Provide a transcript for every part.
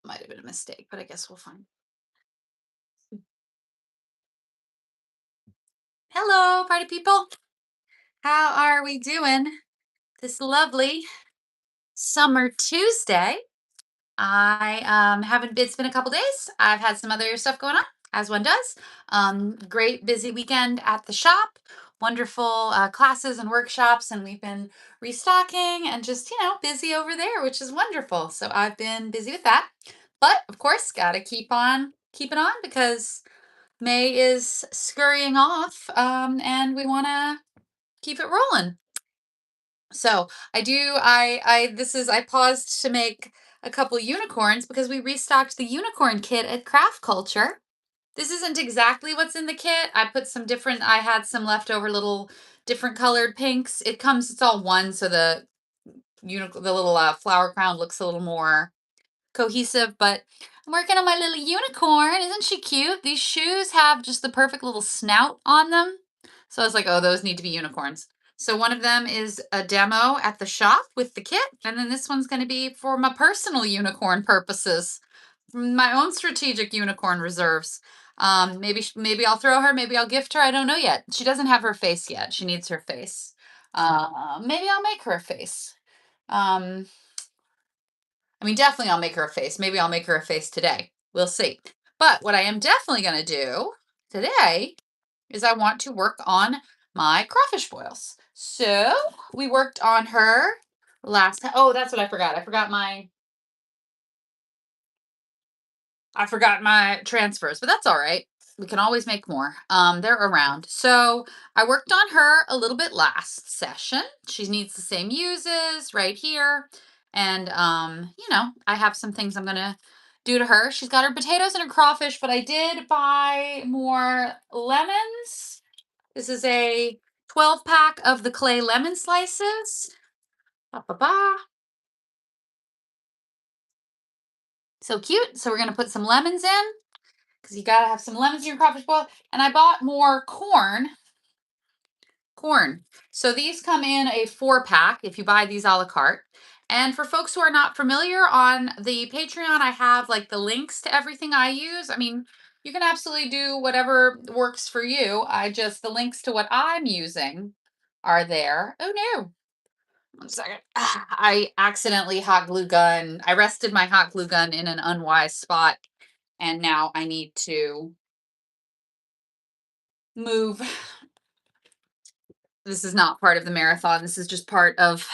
Might have been a mistake, but I guess we'll find. Hello, party people. How are we doing this lovely summer Tuesday? I haven't been, it's been a couple days. I've had some other stuff going on, as one does. Great busy weekend at the shop, wonderful classes and workshops, and we've been restocking and just, busy over there, which is wonderful. So I've been busy with that. But of course, gotta keep on keeping on because May is scurrying off, and we want to keep it rolling. So I paused to make a couple unicorns because we restocked the unicorn kit at Craft Culture. This isn't exactly what's in the kit. I had some leftover little different colored pinks. It's all one, so the little flower crown looks a little more cohesive, but I'm working on my little unicorn. Isn't she cute? These shoes have just the perfect little snout on them. So I was like, oh, those need to be unicorns. So one of them is a demo at the shop with the kit, and then this one's going to be for my personal unicorn purposes, my own strategic unicorn reserves. Maybe I'll throw her, maybe I'll gift her. I don't know yet. She doesn't have her face yet. She needs her face. Maybe I'll make her a face. Um, Definitely I'll make her a face. Maybe I'll make her a face today. We'll see. But what I am definitely going to do today is I want to work on my crawfish boils. So we worked on her last time. Oh, that's what I forgot. I forgot my transfers, but that's all right. We can always make more. They're around. So I worked on her a little bit last session. She needs the same uses right here. And I have some things I'm gonna do to her. She's got her potatoes and her crawfish, but I did buy more lemons. This is a 12 pack of the clay lemon slices. Ba, ba, ba. So cute. So we're gonna put some lemons in, because you gotta have some lemons in your crawfish boil. And I bought more corn. Corn. So these come in a 4 pack if you buy these a la carte. And for folks who are not familiar, on the Patreon, I have like the links to everything I use. You can absolutely do whatever works for you. The links to what I'm using are there. Oh no. 1 second. I accidentally hot glue gun. I rested my hot glue gun in an unwise spot, and now I need to move. This is not part of the marathon. This is just part of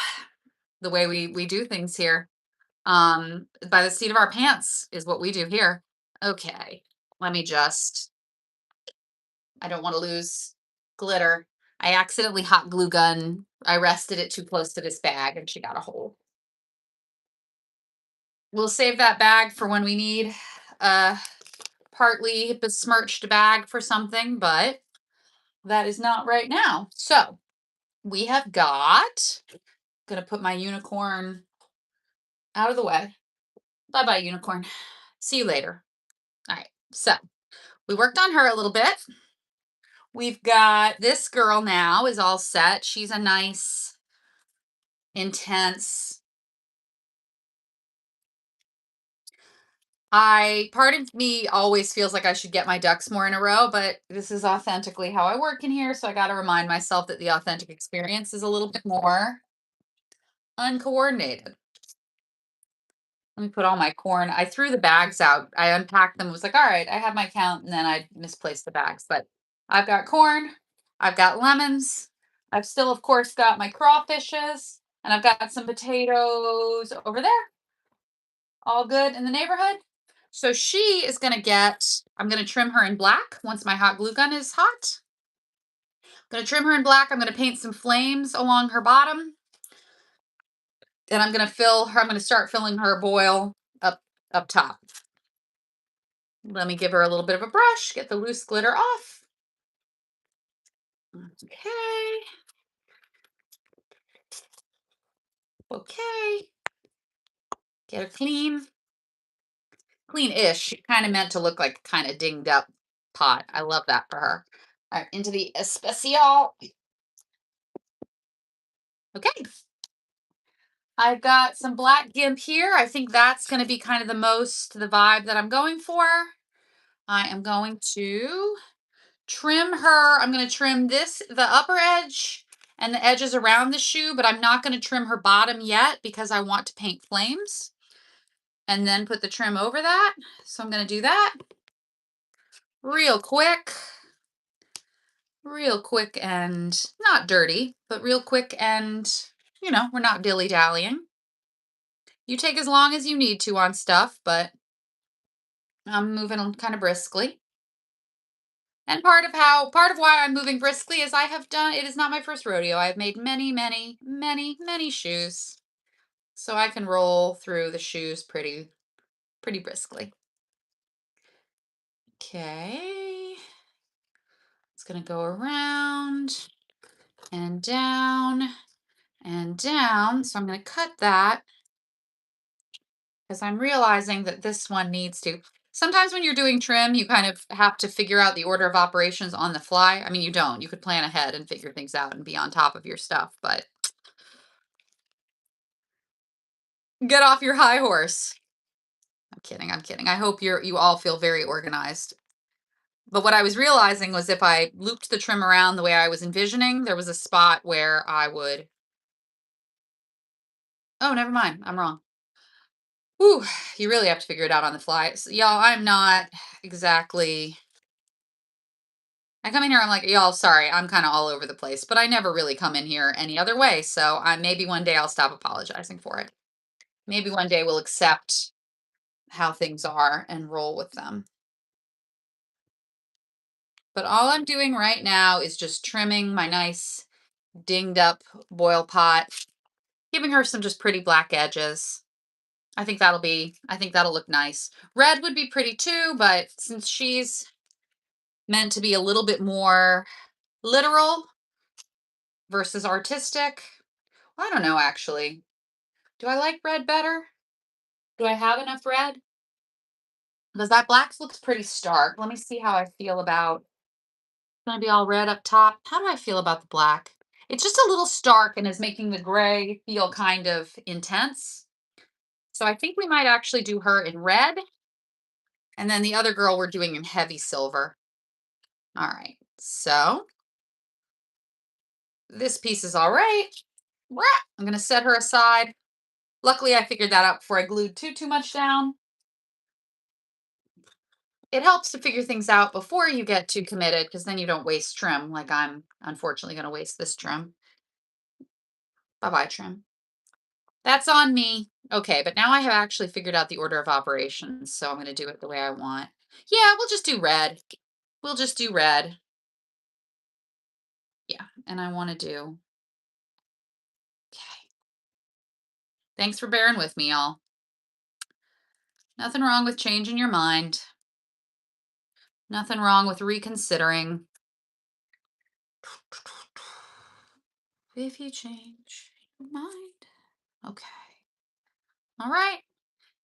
the way we do things here. By the seat of our pants is what we do here. Okay, let me just. I don't want to lose glitter. I accidentally hot glue gun. I rested it too close to this bag, and she got a hole. We'll save that bag for when we need a partly besmirched bag for something, but that is not right now. So we have got. Gonna put my unicorn out of the way. Bye bye, unicorn. See you later. All right. So we worked on her a little bit. We've got this girl now is all set. She's a nice, intense. Part of me always feels like I should get my ducks more in a row, but this is authentically how I work in here. So I got to remind myself that the authentic experience is a little bit more uncoordinated. Let me put all my corn. I threw the bags out. I unpacked them. It was like, all right, I have my count, and then I misplaced the bags. But I've got corn, I've got lemons, I've still, of course, got my crawfishes, and I've got some potatoes over there. All good in the neighborhood. So she is I'm gonna trim her in black once my hot glue gun is hot. I'm gonna trim her in black. I'm gonna paint some flames along her bottom. And I'm gonna start filling her boil up top. Let me give her a little bit of a brush, get the loose glitter off. Okay. Okay. Get her clean-ish. She kind of meant to look like kind of dinged up pot. I love that for her. All right, into the especial. Okay. I've got some black gimp here. I think that's going to be kind of the vibe that I'm going for. I am going to trim her. I'm going to trim the upper edge and the edges around the shoe, but I'm not going to trim her bottom yet because I want to paint flames and then put the trim over that. So I'm going to do that real quick. Real quick and not dirty, but real quick and, we're not dilly-dallying. You take as long as you need to on stuff, but I'm moving kind of briskly. And part of why I'm moving briskly is it is not my first rodeo. I've made many, many, many, many shoes. So I can roll through the shoes pretty briskly. Okay. It's going to go around and down and down. So I'm going to cut that because I'm realizing that this one needs to. Sometimes when you're doing trim, you kind of have to figure out the order of operations on the fly. I mean, you don't. You could plan ahead and figure things out and be on top of your stuff, but get off your high horse. I'm kidding. I'm kidding. I hope you all feel very organized. But what I was realizing was if I looped the trim around the way I was envisioning, there was a spot where I would. Oh, never mind. I'm wrong. Whew, you really have to figure it out on the fly. So, y'all, I'm not exactly. I come in here, I'm like, y'all, sorry, I'm kind of all over the place, but I never really come in here any other way. So maybe one day I'll stop apologizing for it. Maybe one day we'll accept how things are and roll with them. But all I'm doing right now is just trimming my nice dinged up boil pot, giving her some just pretty black edges. I think that'll look nice. Red would be pretty too, but since she's meant to be a little bit more literal versus artistic, I don't know actually. Do I like red better? Do I have enough red? Because that black looks pretty stark. Let me see how I feel about. It's gonna be all red up top. How do I feel about the black? It's just a little stark and is making the gray feel kind of intense. So I think we might actually do her in red. And then the other girl we're doing in heavy silver. All right. So this piece is all right. I'm gonna set her aside. Luckily, I figured that out before I glued too much down. It helps to figure things out before you get too committed because then you don't waste trim like I'm unfortunately going to waste this trim. Bye-bye trim. That's on me. Okay, but now I have actually figured out the order of operations, so I'm going to do it the way I want. Yeah, we'll just do red. We'll just do red. Yeah, and I want to do. Okay. Thanks for bearing with me, y'all. Nothing wrong with changing your mind. Nothing wrong with reconsidering. If you change your mind. Okay. All right.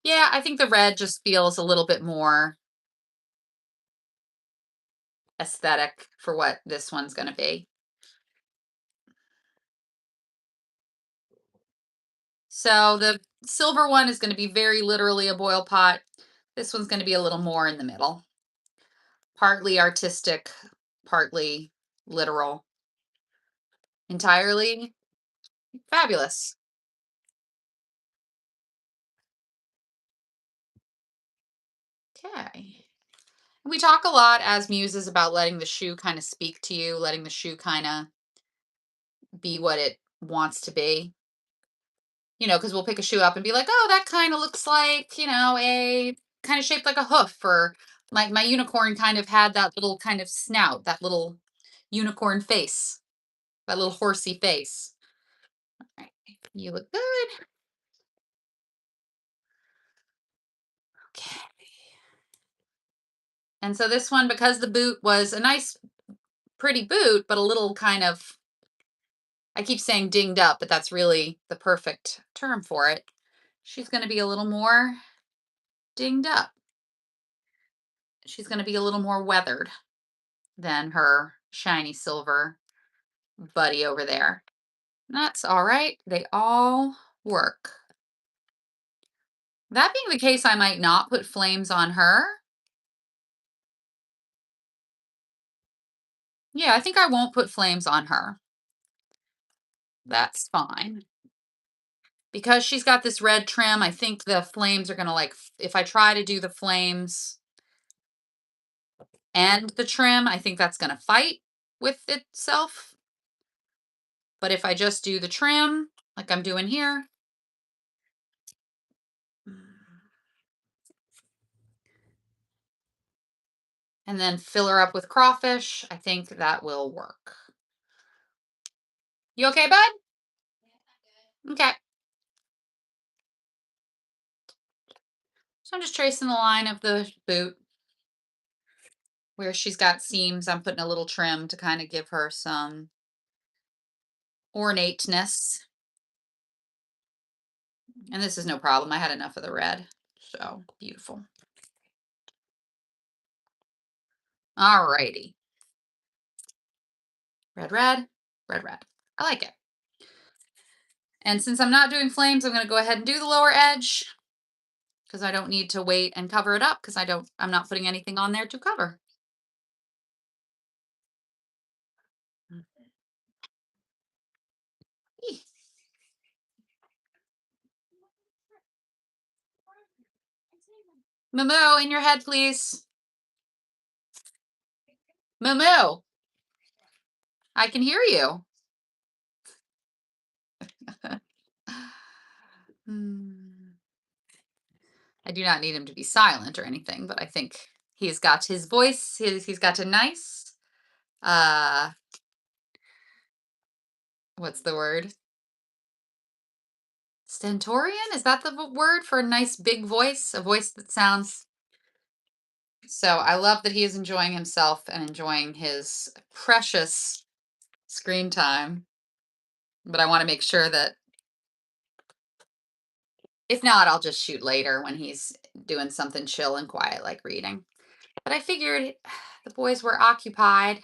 Yeah, I think the red just feels a little bit more aesthetic for what this one's going to be. So the silver one is going to be very literally a boil pot. This one's going to be a little more in the middle. Partly artistic, partly literal. Entirely fabulous. Okay. We talk a lot as muses about letting the shoe kind of speak to you, letting the shoe kind of be what it wants to be. Because we'll pick a shoe up and be like, oh, that kind of looks like, a kind of shaped like a hoof, or my unicorn kind of had that little kind of snout, that little unicorn face, that little horsey face. All right, you look good. Okay. And so this one, because the boot was a nice, pretty boot, but a little kind of, I keep saying dinged up, but that's really the perfect term for it. She's going to be a little more dinged up. She's going to be a little more weathered than her shiny silver buddy over there. That's all right. They all work. That being the case, I might not put flames on her. Yeah, I think I won't put flames on her. That's fine. Because she's got this red trim, I think the flames are gonna like, if I try to do the flames and the trim, I think that's gonna fight with itself. But if I just do the trim, like I'm doing here, and then fill her up with crawfish, I think that will work. You okay, bud? Okay. So I'm just tracing the line of the boot where she's got seams. I'm putting a little trim to kind of give her some ornateness. And this is no problem. I had enough of the red. So beautiful. All righty. Red, red, red, red. I like it. And since I'm not doing flames, I'm going to go ahead and do the lower edge because I don't need to wait and cover it up because I'm not putting anything on there to cover. Eeh. Moo, in your head, please. Moo, I can hear you. Hmm. I do not need him to be silent or anything, but I think he's got his voice. He's got a nice, uh, what's the word? Stentorian? Is that the word for a nice big voice? A voice that sounds. So I love that he is enjoying himself and enjoying his precious screen time. But I want to make sure that if not, I'll just shoot later when he's doing something chill and quiet like reading. But I figured the boys were occupied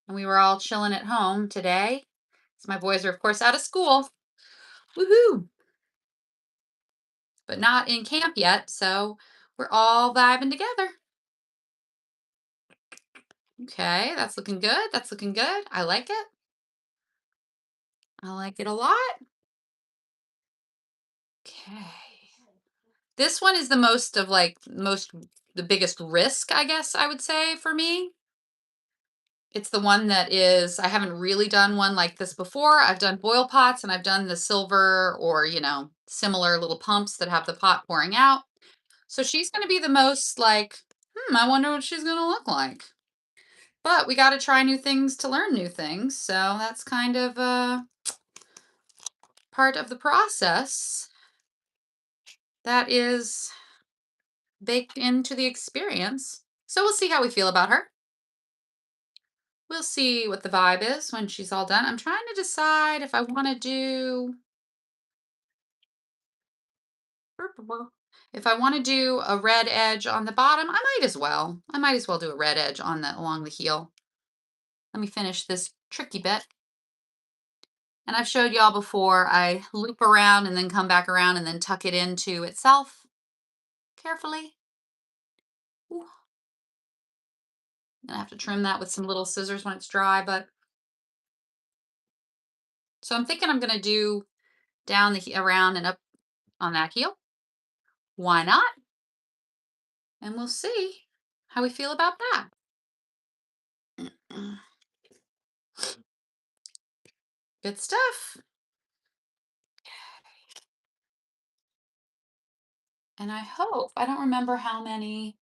and we were all chilling at home today. So my boys are, of course, out of school. Woohoo! But not in camp yet. So we're all vibing together. Okay, that's looking good. That's looking good. I like it. I like it a lot. Okay. This one is the most of like the biggest risk, I guess I would say for me. It's the one that is, I haven't really done one like this before. I've done boil pots and I've done the silver or, similar little pumps that have the pot pouring out. So she's going to be the most like, I wonder what she's going to look like. But we got to try new things to learn new things. So that's kind of part of the process that is baked into the experience. So we'll see how we feel about her. We'll see what the vibe is when she's all done. I'm trying to decide if I want to do a red edge on the bottom. I might as well. I might as well do a red edge on along the heel. Let me finish this tricky bit. And I've showed y'all before, I loop around and then come back around and then tuck it into itself carefully. Ooh. I have to trim that with some little scissors when it's dry, so I'm thinking I'm going to do down around and up on that heel. Why not? And we'll see how we feel about that. Good stuff. And I hope, I don't remember how many,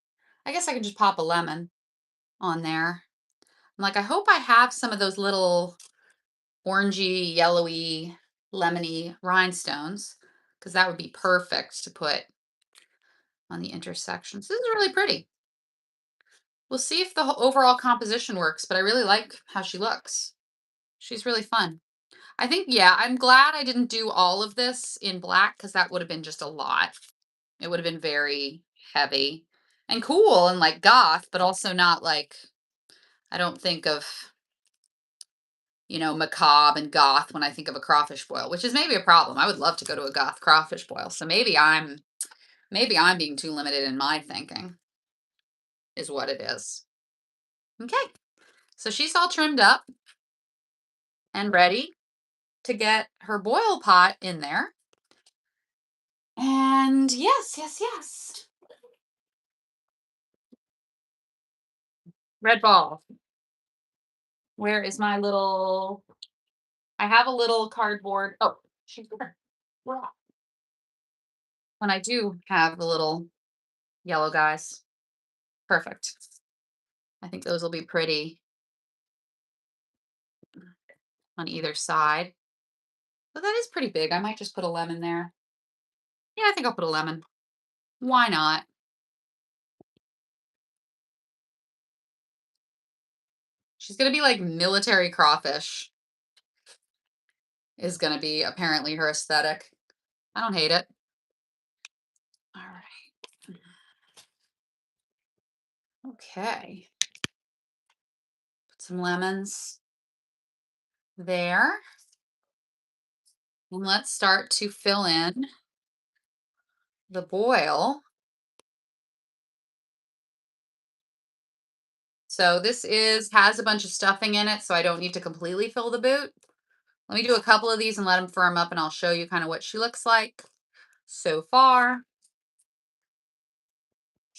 I guess I can just pop a lemon on there. I'm like, I hope I have some of those little orangey, yellowy, lemony rhinestones, because that would be perfect to put on the intersections. This is really pretty. We'll see if the overall composition works, but I really like how she looks. She's really fun. I think, yeah, I'm glad I didn't do all of this in black because that would have been just a lot. It would have been very heavy and cool and like goth, but also not like, I don't think of macabre and goth when I think of a crawfish boil, which is maybe a problem. I would love to go to a goth crawfish boil. So maybe I'm being too limited in my thinking, is what it is. Okay. So she's all trimmed up and ready to get her boil pot in there. And yes, yes, yes. Red ball. Where is my little? I have a little cardboard. Oh, she's there. Wow. When I do have the little yellow guys. Perfect. I think those will be pretty on either side. But that is pretty big. I might just put a lemon there. Yeah, I think I'll put a lemon. Why not? She's going to be like military crawfish, is going to be apparently her aesthetic. I don't hate it. All right. Okay. Put some lemons there. And let's start to fill in the boil. So this has a bunch of stuffing in it, so I don't need to completely fill the boot. Let me do a couple of these and let them firm up, and I'll show you kind of what she looks like so far.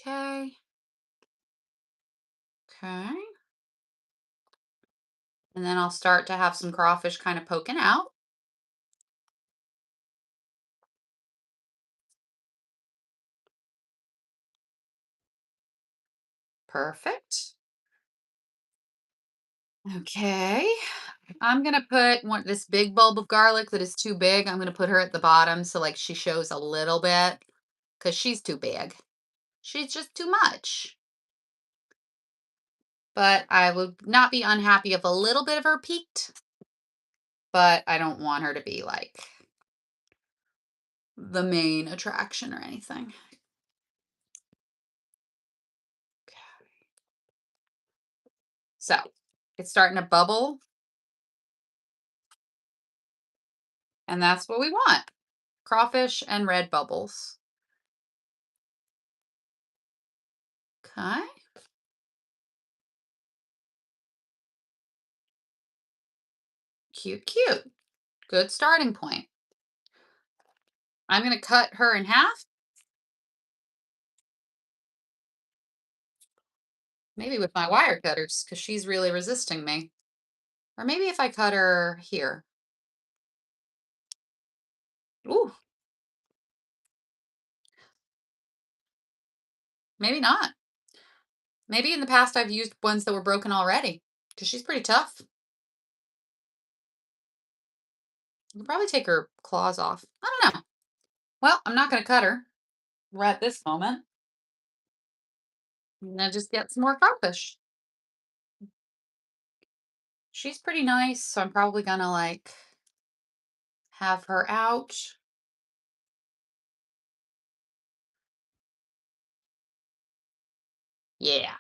Okay. Okay. And then I'll start to have some crawfish kind of poking out. Perfect. Okay. I'm going to put this big bulb of garlic that is too big. I'm going to put her at the bottom so like she shows a little bit because she's too big. She's just too much. But I would not be unhappy if a little bit of her peaked, but I don't want her to be like the main attraction or anything. So it's starting to bubble. And that's what we want. Crawfish and red bubbles. Okay. Cute, cute. Good starting point. I'm going to cut her in half. Maybe with my wire cutters because she's really resisting me. Or maybe if I cut her here. Ooh. Maybe not. Maybe in the past I've used ones that were broken already because she's pretty tough. You can probably take her claws off. I don't know. Well, I'm not going to cut her right at this moment. I'm going to just get some more crawfish. She's pretty nice, so I'm probably going to like have her out. Yeah.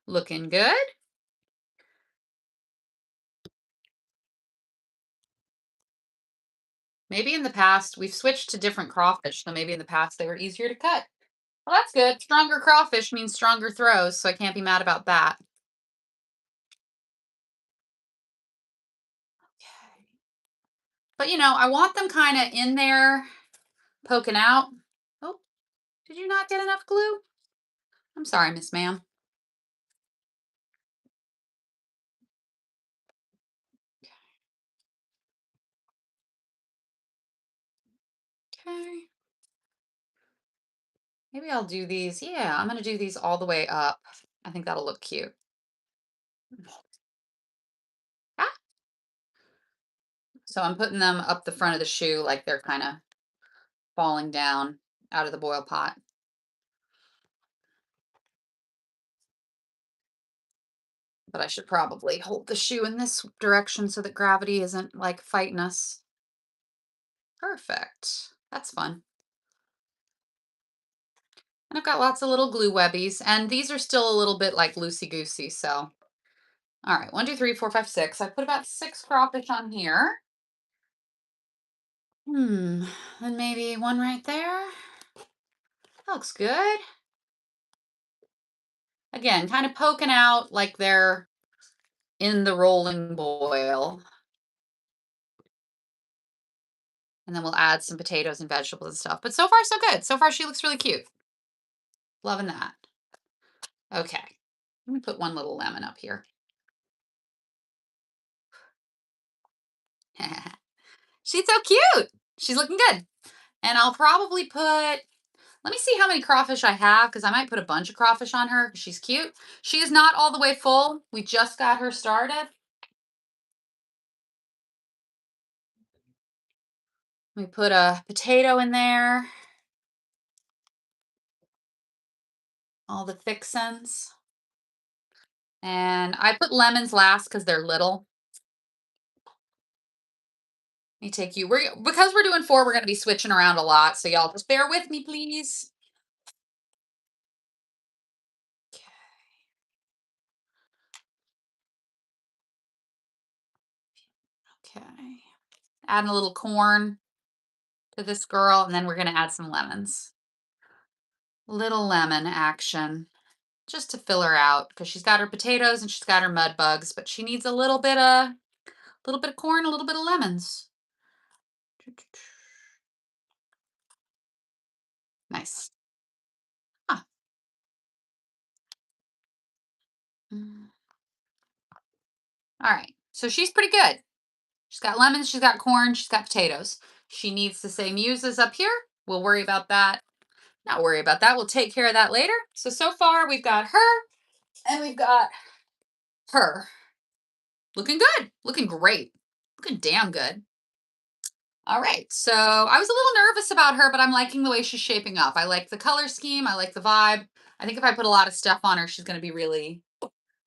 Looking good. Maybe in the past we've switched to different crawfish, so maybe in the past they were easier to cut. Well, that's good. Stronger crawfish means stronger throws, so I can't be mad about that. Okay. But I want them kind of in there poking out. Oh, did you not get enough glue? I'm sorry, Miss Ma'am. Okay. Maybe I'll do these. Yeah, I'm going to do these all the way up. I think that'll look cute. Ah. So I'm putting them up the front of the shoe like they're kind of falling down out of the boil pot. But I should probably hold the shoe in this direction so that gravity isn't like fighting us. Perfect. That's fun. And I've got lots of little glue webbies, and these are still a little bit like loosey-goosey, so. All right, 1, 2, 3, 4, 5, 6. I put about 6 crawfish on here. And maybe one right there. Looks good. Again, kind of poking out like they're in the rolling boil. And then we'll add some potatoes and vegetables and stuff. But so far, so good. So far, she looks really cute. Loving that. Okay. Let me put one little lemon up here. She's so cute. She's looking good. And I'll probably put, let me see how many crawfish I have, because I might put a bunch of crawfish on her because she's cute. She is not all the way full. We just got her started. We put a potato in there. All the fixins. And I put lemons last because they're little. Let me take you. Because we're doing 4, we're going to be switching around a lot. So y'all just bear with me, please. Okay. Adding a little corn to this girl, and then we're going to add some lemons. Little lemon action just to fill her out because she's got her potatoes and she's got her mud bugs, but she needs a little bit of corn, a little bit of lemons. Nice. Ah. All right. So she's pretty good. She's got lemons, she's got corn, she's got potatoes. She needs the same uses up here. We'll worry about that. Not worry about that. We'll take care of that later. So far we've got her and we've got her. Looking good. Looking great. Looking damn good. All right. So I was a little nervous about her, but I'm liking the way she's shaping up. I like the color scheme. I like the vibe. I think if I put a lot of stuff on her, she's going to be really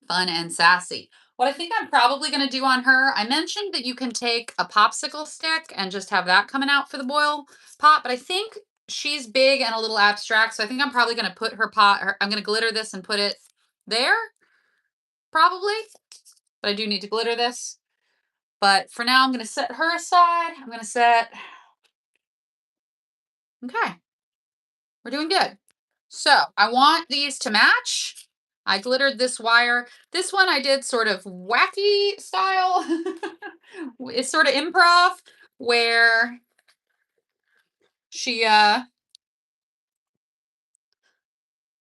fun and sassy. What I think I'm probably going to do on her, I mentioned that you can take a popsicle stick and just have that coming out for the boil pot, but I think she's big and a little abstract, so I think I'm probably going to put her pot, I'm going to glitter this and put it there, probably, but I do need to glitter this. But for now, I'm going to set her aside. I'm going to set, okay, we're doing good. So I want these to match. I glittered this wire. This one I did sort of wacky style. It's sort of improv where she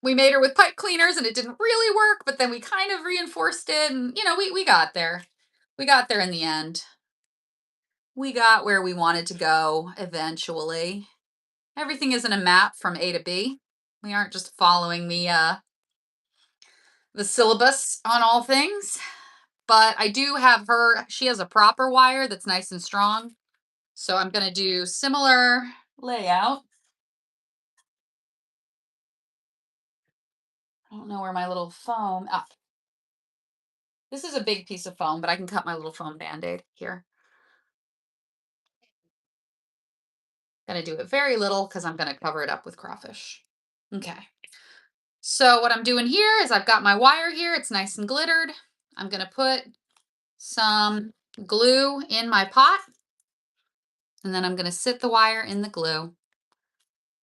we made her with pipe cleaners and it didn't really work, but then we kind of reinforced it and we got there. We got there in the end. We got where we wanted to go eventually. Everything isn't a map from A to B. We aren't just following the syllabus on all things. But I do have her, she has a proper wire that's nice and strong. So I'm going to do similar layout. I don't know where my little foam, this is a big piece of foam, but I can cut my little foam Band-Aid here. Going to do it very little because I'm going to cover it up with crawfish. Okay. So what I'm doing here is I've got my wire here. It's nice and glittered. I'm going to put some glue in my pot. And then I'm going to sit the wire in the glue.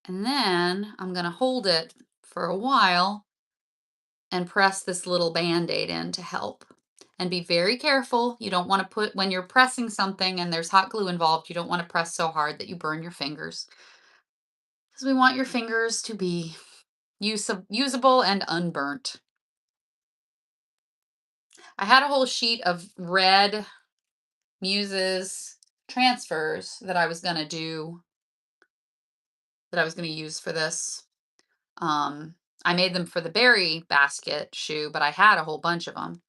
And then I'm going to hold it for a while and press this little Band-Aid in to help. And be very careful. You don't want to put, when you're pressing something and there's hot glue involved, you don't want to press so hard that you burn your fingers. Because we want your fingers to be usable and unburnt. I had a whole sheet of red Muses transfers that I was going to do, that I was going to use for this. I made them for the berry basket shoe, but I had a whole bunch of them.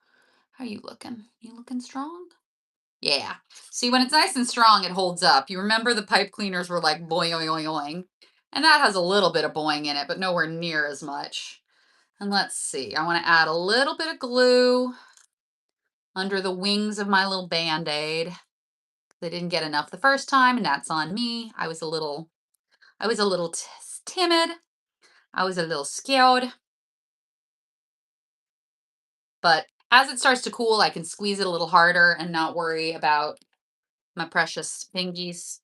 How are you looking? You looking strong? Yeah. See, when it's nice and strong, it holds up. You remember the pipe cleaners were like boing, oing, oing, oing. And that has a little bit of boing in it, but nowhere near as much. And let's see, I want to add a little bit of glue under the wings of my little Band-Aid. They didn't get enough the first time, and that's on me. I was a little timid. I was a little scared, but as it starts to cool, I can squeeze it a little harder and not worry about my precious fingies.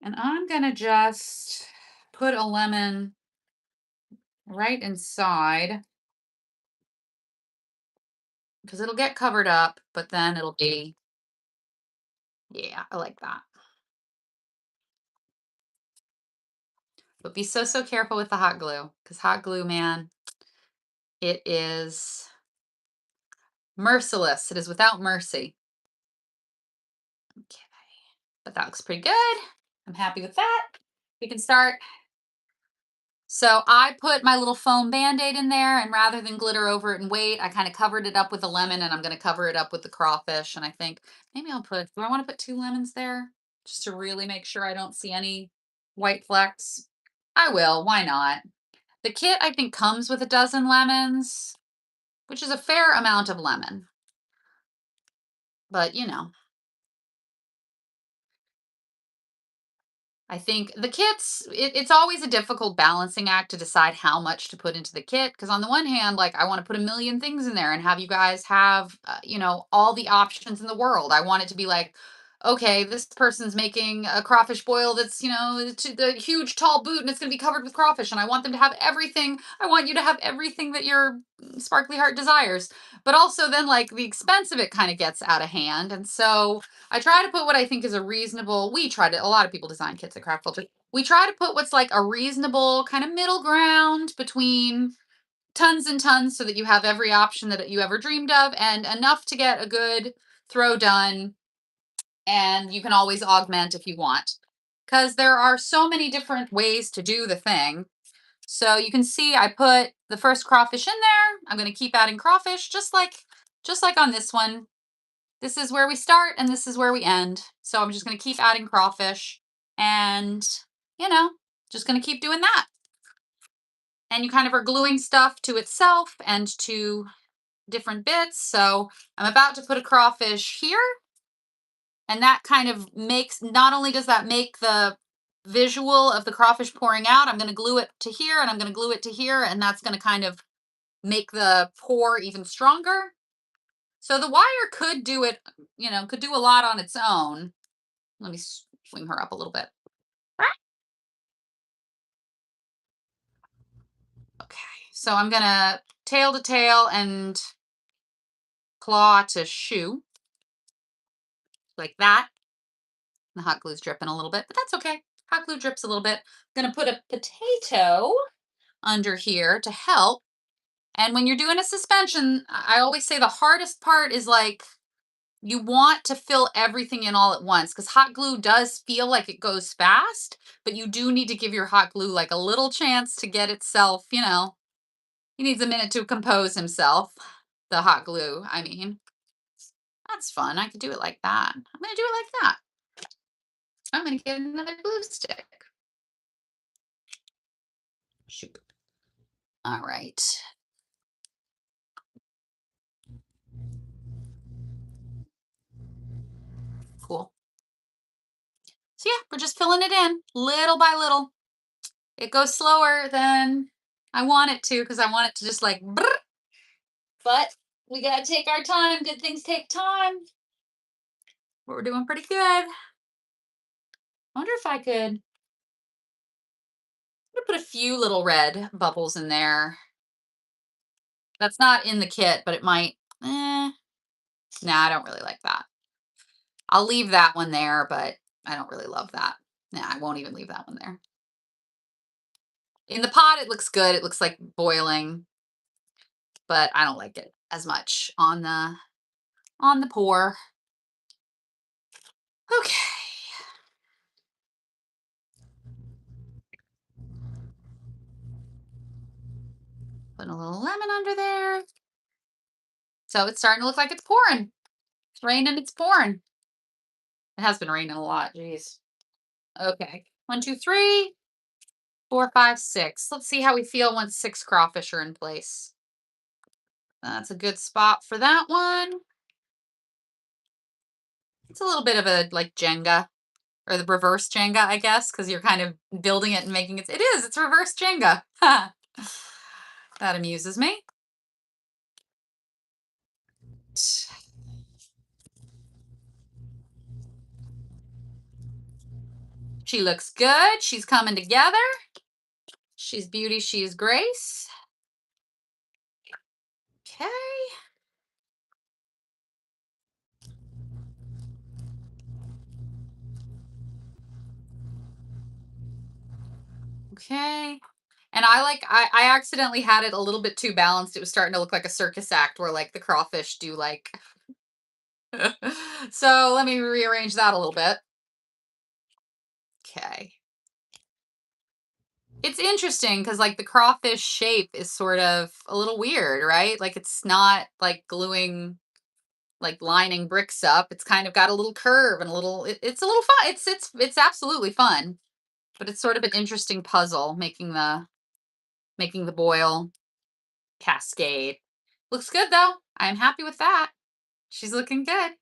And I'm gonna just put a lemon right inside because it'll get covered up, but then it'll be, yeah, I like that. But be so, so careful with the hot glue because hot glue, man, it is merciless. It is without mercy. Okay, but that looks pretty good. I'm happy with that. We can start. So I put my little foam Band-Aid in there, and rather than glitter over it and wait, I kind of covered it up with a lemon, and I'm going to cover it up with the crawfish. And I think maybe I'll put, do I want to put 2 lemons there just to really make sure I don't see any white flecks? I will. Why not? The kit, I think, comes with a dozen lemons, which is a fair amount of lemon. But, I think the kits, it's always a difficult balancing act to decide how much to put into the kit. Because on the one hand, like I want to put a million things in there and have you guys have, all the options in the world. I want it to be like, okay, this person's making a crawfish boil that's, to the huge tall boot and it's going to be covered with crawfish. And I want them to have everything. I want you to have everything that your sparkly heart desires. But also then like the expense of it kind of gets out of hand. And so I try to put what I think is a reasonable, we try to, a lot of people design kits at Craft Culture. We try to put what's like a reasonable kind of middle ground between tons and tons so that you have every option that you ever dreamed of and enough to get a good throw done. And you can always augment if you want. Because there are so many different ways to do the thing. So you can see I put the first crawfish in there. I'm going to keep adding crawfish just like on this one. This is where we start and this is where we end. So I'm just going to keep adding crawfish and, you know, just going to keep doing that. And you kind of are gluing stuff to itself and to different bits. So I'm about to put a crawfish here. And that kind of makes, not only does that make the visual of the crawfish pouring out, I'm going to glue it to here and I'm going to glue it to here. And that's going to kind of make the pour even stronger. So the wire could do it, could do a lot on its own. Let me swing her up a little bit. Okay, so I'm gonna tail to tail and claw to shoe like that. The hot glue's dripping a little bit, but that's okay. Hot glue drips a little bit. I'm gonna put a potato under here to help. And when you're doing a suspension, I always say the hardest part is like you want to fill everything in all at once because hot glue does feel like it goes fast, but you do need to give your hot glue like a little chance to get itself, he needs a minute to compose himself. The hot glue, I mean. That's fun. I could do it like that. I'm going to do it like that. I'm going to get another glue stick. Shoot. All right. Cool. So yeah, we're just filling it in little by little. It goes slower than I want it to because I want it to just like, brrr. But we got to take our time. Good things take time. But we're doing pretty good. I wonder if I could put a few little red bubbles in there. That's not in the kit, but it might. Nah, I don't really like that. I'll leave that one there, but I don't really love that. Nah, I won't even leave that one there. In the pot, it looks good. It looks like boiling, but I don't like it as much on the pour. Okay. Putting a little lemon under there. So it's starting to look like it's pouring. It's raining, it's pouring. It has been raining a lot. Jeez. Okay. 1, 2, 3, 4, 5, 6. Let's see how we feel once 6 crawfish are in place. That's a good spot for that one. It's a little bit of a like Jenga. or the reverse Jenga, I guess, because you're kind of building it and making it. It is. It's reverse Jenga. That amuses me. She looks good. She's coming together. She's beauty. She's grace. Okay. Okay. And I accidentally had it a little bit too balanced. It was starting to look like a circus act where like the crawfish do like. So let me rearrange that a little bit. Okay. It's interesting because like the crawfish shape is sort of a little weird, right? Like it's not like gluing, like lining bricks up. It's kind of got a little curve and a little. It's a little fun. It's absolutely fun, but it's sort of an interesting puzzle making the boil cascade. Looks good though. I'm happy with that. She's looking good.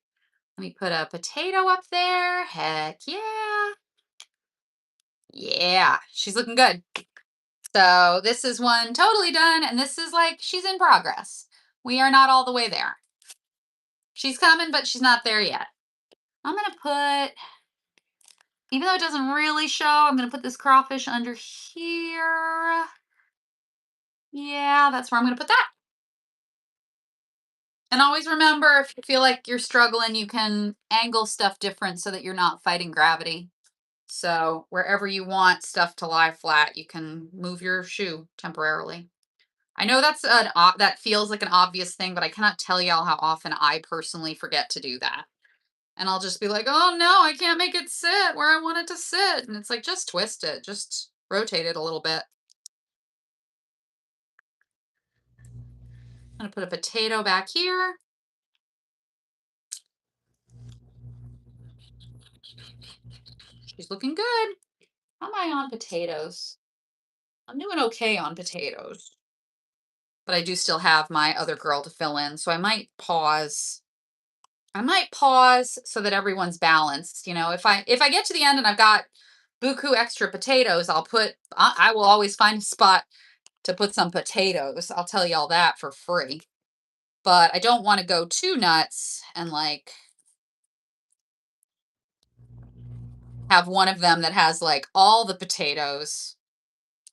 Let me put a potato up there. Heck yeah. Yeah, she's looking good. So this is one totally done, and this is like she's in progress. We are not all the way there. She's coming, but she's not there yet. I'm gonna put, even though it doesn't really show, I'm gonna put this crawfish under here. Yeah, that's where I'm gonna put that. And always remember, if you feel like you're struggling, you can angle stuff different so that you're not fighting gravity. So wherever you want stuff to lie flat, you can move your shoe temporarily. I know that feels like an obvious thing, but I cannot tell y'all how often I personally forget to do that. And I'll just be like, "Oh no, I can't make it sit where I want it to sit." And it's like, just twist it, just rotate it a little bit. I'm gonna put a potato back here. She's looking good. How am I on potatoes? I'm doing okay on potatoes, but I do still have my other girl to fill in, so I might pause. I might pause so that everyone's balanced. You know, if I get to the end and I've got buku extra potatoes, I will always find a spot to put some potatoes. I'll tell y'all that for free. But I don't want to go too nuts and like have one of them that has like all the potatoes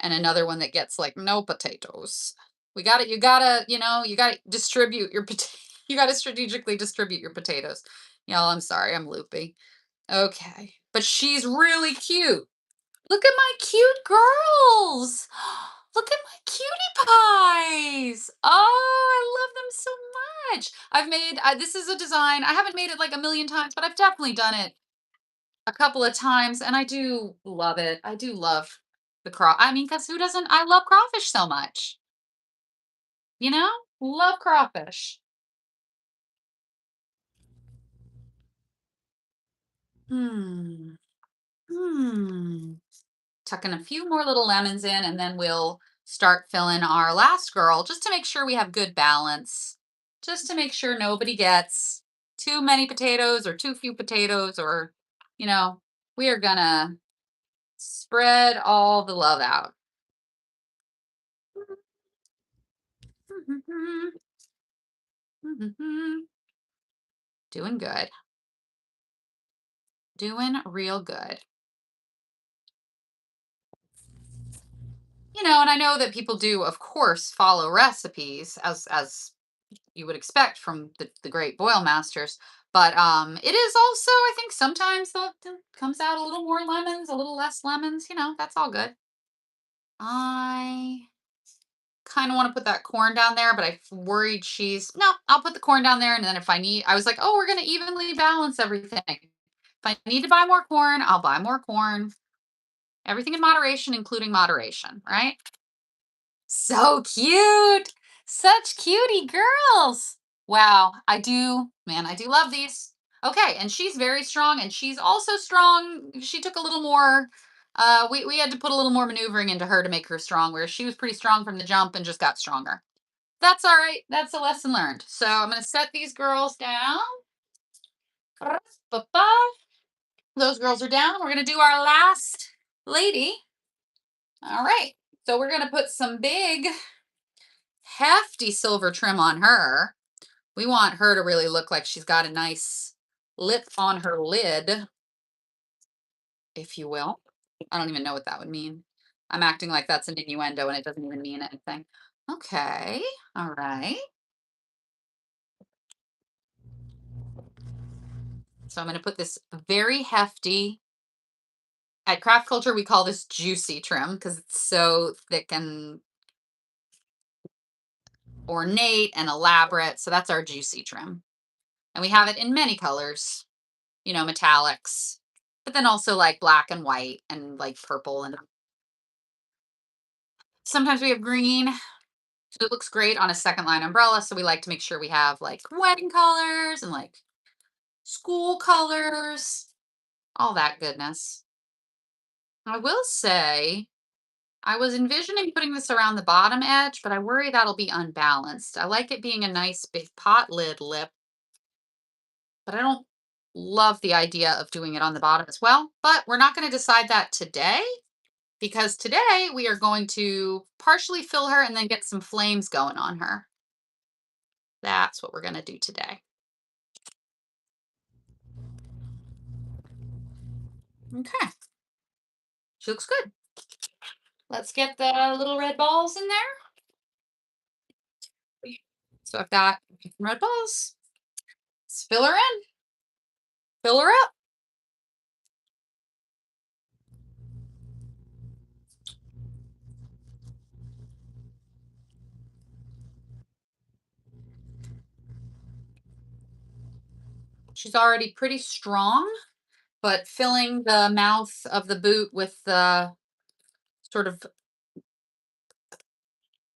and another one that gets like no potatoes. You gotta distribute your you gotta strategically distribute your potatoes. Y'all, I'm sorry, I'm loopy. Okay. But she's really cute. Look at my cute girls. Look at my cutie pies. Oh, I love them so much. This is a design. I haven't made it like a million times, but I've definitely done it a couple of times and I do love it. I do love I mean, because who doesn't? I love crawfish so much. You know? Love crawfish. Hmm. Hmm. Tucking a few more little lemons in, and then we'll start filling our last girl just to make sure we have good balance. Just to make sure nobody gets too many potatoes or too few potatoes, or, you know, we are gonna spread all the love out. Doing good. Doing real good. And I know that people do, of course, follow recipes as you would expect from the great boil masters. But it is also, I think, sometimes the comes out a little more lemons, a little less lemons. That's all good. I kind of want to put that corn down there, but I worried she's no. I'll put the corn down there, and then if I need, I was like, oh, we're gonna evenly balance everything. If I need to buy more corn, I'll buy more corn. Everything in moderation, including moderation, right? So cute. Such cutie girls. Wow. Man, I do love these. Okay, and she's very strong and she's also strong. She took a little more we had to put a little more maneuvering into her to make her strong, where she was pretty strong from the jump and just got stronger. That's all right. That's a lesson learned. So I'm going to set these girls down. Those girls are down. We're going to do our last lady. All right. So we're going to put some big, hefty silver trim on her. We want her to really look like she's got a nice lip on her lid, if you will. I don't even know what that would mean. I'm acting like that's an innuendo and it doesn't even mean anything. Okay. All right. So I'm going to put this very hefty. At Craft Culture, we call this juicy trim because it's so thick and ornate and elaborate. So that's our juicy trim. And we have it in many colors, metallics, but then also like black and white and like purple. And sometimes we have green. So it looks great on a second line umbrella. So we like to make sure we have like wedding colors and like school colors, all that goodness. I will say, I was envisioning putting this around the bottom edge, but I worry that'll be unbalanced. I like it being a nice big pot lid lip, but I don't love the idea of doing it on the bottom as well. But we're not going to decide that today because today we are going to partially fill her and then get some flames going on her. That's what we're going to do today. Okay. She looks good. Let's get the little red balls in there. So I've got some red balls. Let's fill her in. Fill her up. She's already pretty strong, but filling the mouth of the boot with the sort of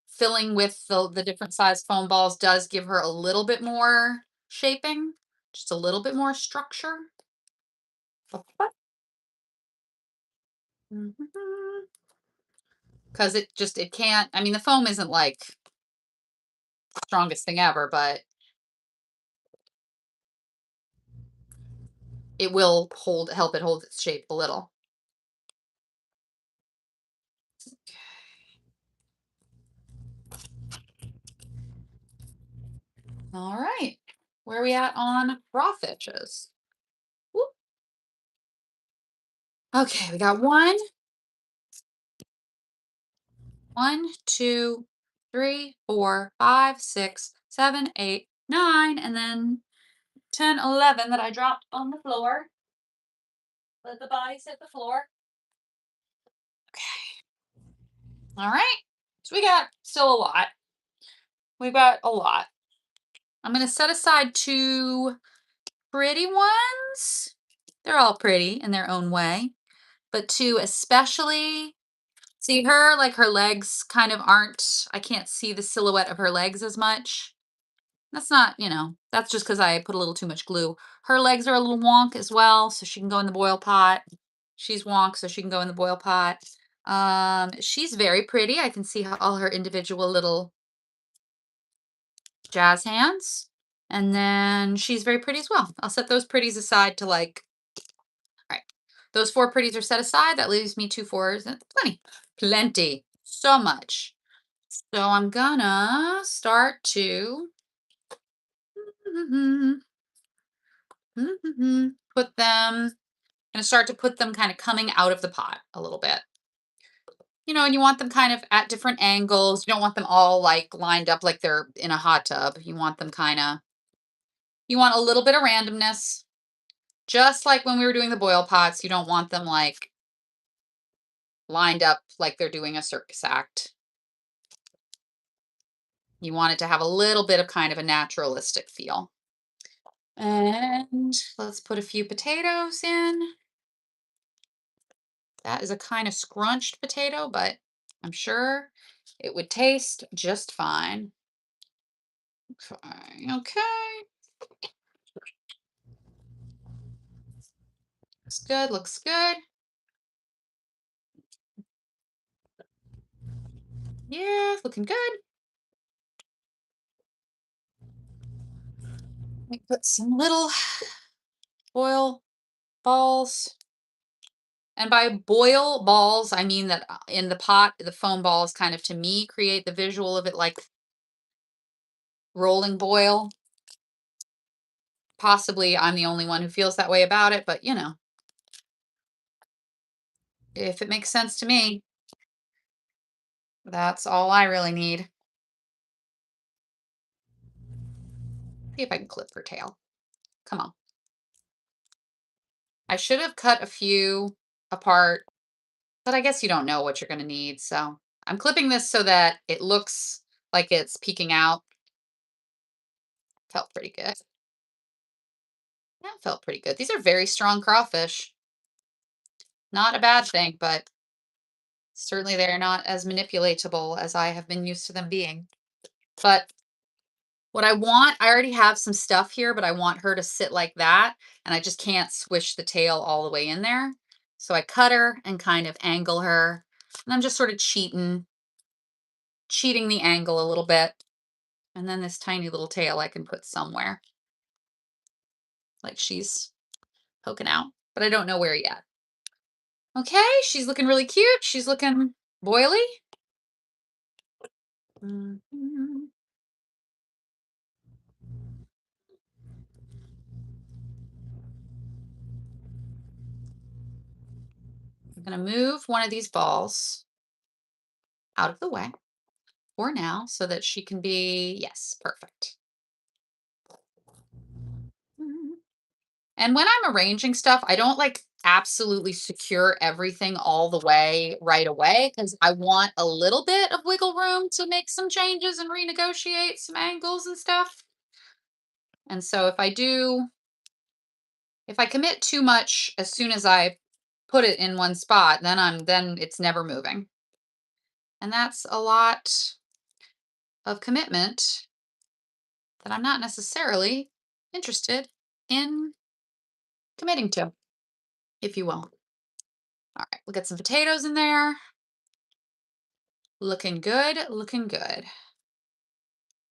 filling with the different size foam balls does give her a little bit more shaping, just a little bit more structure. Because it can't, I mean, the foam isn't like the strongest thing ever, but it will help it hold its shape a little. All right. Where are we at on crawfishes? Whoop. Okay, we got one, two, three, 4, 5, 6, 7, 8, 9, and then 10, 11 that I dropped on the floor. Let the bodies hit the floor. Okay. All right. So we got still a lot. We've got a lot. I'm going to set aside 2 pretty ones. They're all pretty in their own way, but 2 especially. See her, like her legs kind of aren't, I can't see the silhouette of her legs as much. That's not, that's just because I put a little too much glue. Her legs are a little wonk as well, so she can go in the boil pot. She's wonk, so she can go in the boil pot. She's very pretty. I can see all her individual little jazz hands. And then she's very pretty as well. I'll set those pretties aside to like, all right. Those 4 pretties are set aside. That leaves me 2 fours. That's plenty, so much. So I'm gonna start to put them, gonna start to put them kind of coming out of the pot a little bit. And you want them kind of at different angles. You don't want them all like lined up like they're in a hot tub. You want them you want a little bit of randomness. Just like when we were doing the boil pots, you don't want them like lined up like they're doing a circus act. You want it to have a little bit of kind of a naturalistic feel. And let's put a few potatoes in. That is a kind of scrunched potato, but I'm sure it would taste just fine. Okay, okay. Looks good, looks good. Yeah, looking good. Let me put some little foil balls. And by boil balls, I mean that in the pot, the foam balls kind of to me create the visual of it like rolling boil. Possibly I'm the only one who feels that way about it, but if it makes sense to me, that's all I really need. See if I can clip her tail. Come on. I should have cut a few apart, but I guess you don't know what you're going to need. So I'm clipping this so that it looks like it's peeking out. Felt pretty good. That felt pretty good. These are very strong crawfish. Not a bad thing, but certainly they're not as manipulatable as I have been used to them being. But what I already have some stuff here, but I want her to sit like that, and I just can't swish the tail all the way in there. So I cut her and kind of angle her, and I'm just sort of cheating the angle a little bit. And then this tiny little tail I can put somewhere, like she's poking out, but I don't know where yet. Okay, she's looking really cute. She's looking boily. Mhm. I'm gonna move one of these balls out of the way for now so that she can be, yes, perfect. Mhm. And when I'm arranging stuff, I don't like absolutely secure everything all the way right away because I want a little bit of wiggle room to make some changes and renegotiate some angles and stuff. And so if I commit too much as soon as I put it in one spot, then it's never moving. And that's a lot of commitment that I'm not necessarily interested in committing to, if you will. All right, we'll get some potatoes in there. Looking good, looking good.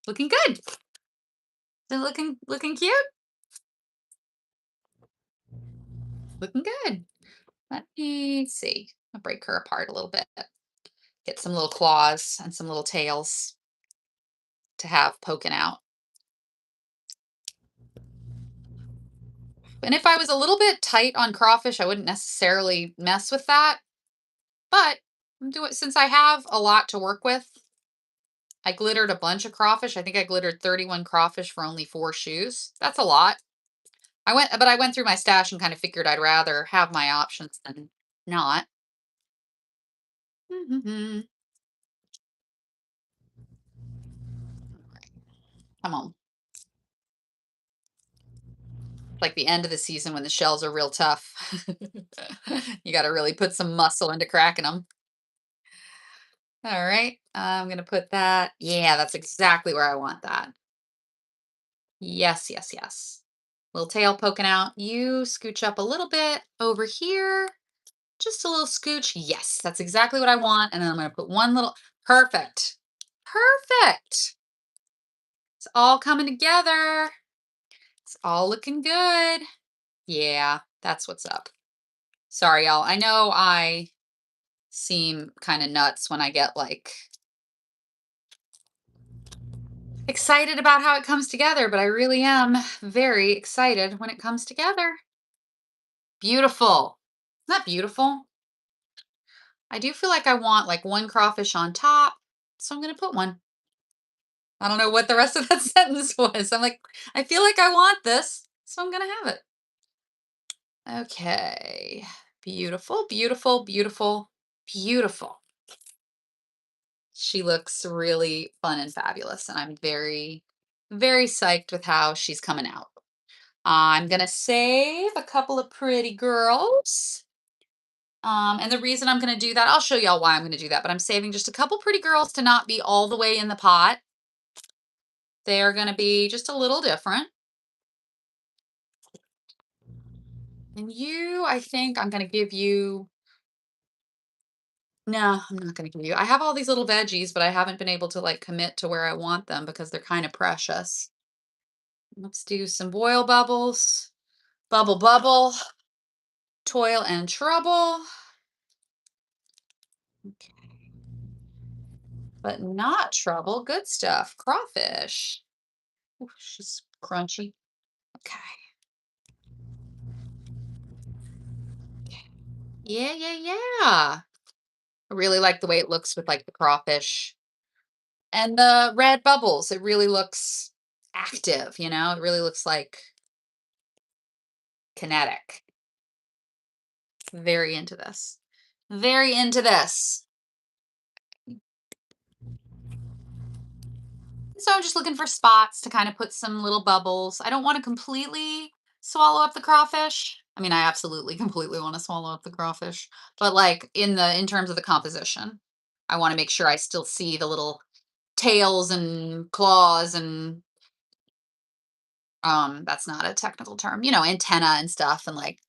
Looking good. They're looking cute. Looking good. Let me see. I'll break her apart a little bit. Get some little claws and some little tails to have poking out. And if I was a little bit tight on crawfish, I wouldn't necessarily mess with that. But I'm doing since I have a lot to work with. I glittered a bunch of crawfish. I think I glittered 31 crawfish for only 4 shoes. That's a lot. I went through my stash and kind of figured I'd rather have my options than not. Mhm. Come on. Like the end of the season when the shells are real tough. You got to really put some muscle into cracking them. All right. I'm going to put that. Yeah, that's exactly where I want that. Yes, yes, yes. Little tail poking out. You scooch up a little bit over here. Just a little scooch. Yes, that's exactly what I want. And then I'm going to put one little. Perfect. Perfect. It's all coming together. It's all looking good. Yeah, that's what's up. Sorry, y'all. I know I seem kind of nuts when I get like excited about how it comes together, but I really am very excited when it comes together. Beautiful. Isn't that beautiful? I do feel like I want like one crawfish on top, so I'm going to put one. I don't know what the rest of that sentence was. I'm like, I feel like I want this, so I'm going to have it. Okay. Beautiful, beautiful, beautiful, beautiful. She looks really fun and fabulous, and I'm very, very psyched with how she's coming out. I'm gonna save a couple of pretty girls. And the reason I'm gonna do that, I'll show y'all why I'm gonna do that, but I'm saving just a couple pretty girls to not be all the way in the pot. They're gonna be just a little different. And you, I think I'm gonna give you, no, I'm not gonna give you, I have all these little veggies, but I haven't been able to like commit to where I want them because they're kind of precious. Let's do some boil bubbles. Bubble, bubble. Toil and trouble. Okay. But not trouble. Good stuff. Crawfish. Ooh, she's crunchy. Okay. Yeah, yeah, yeah. I really like the way it looks with like the crawfish and the red bubbles. It really looks active, you know? It really looks like kinetic. Very into this. Very into this. So I'm just looking for spots to kind of put some little bubbles. I don't want to completely swallow up the crawfish. I mean, I absolutely completely want to swallow up the crawfish, but like in terms of the composition, I want to make sure I still see the little tails and claws and that's not a technical term, you know, antenna and stuff and like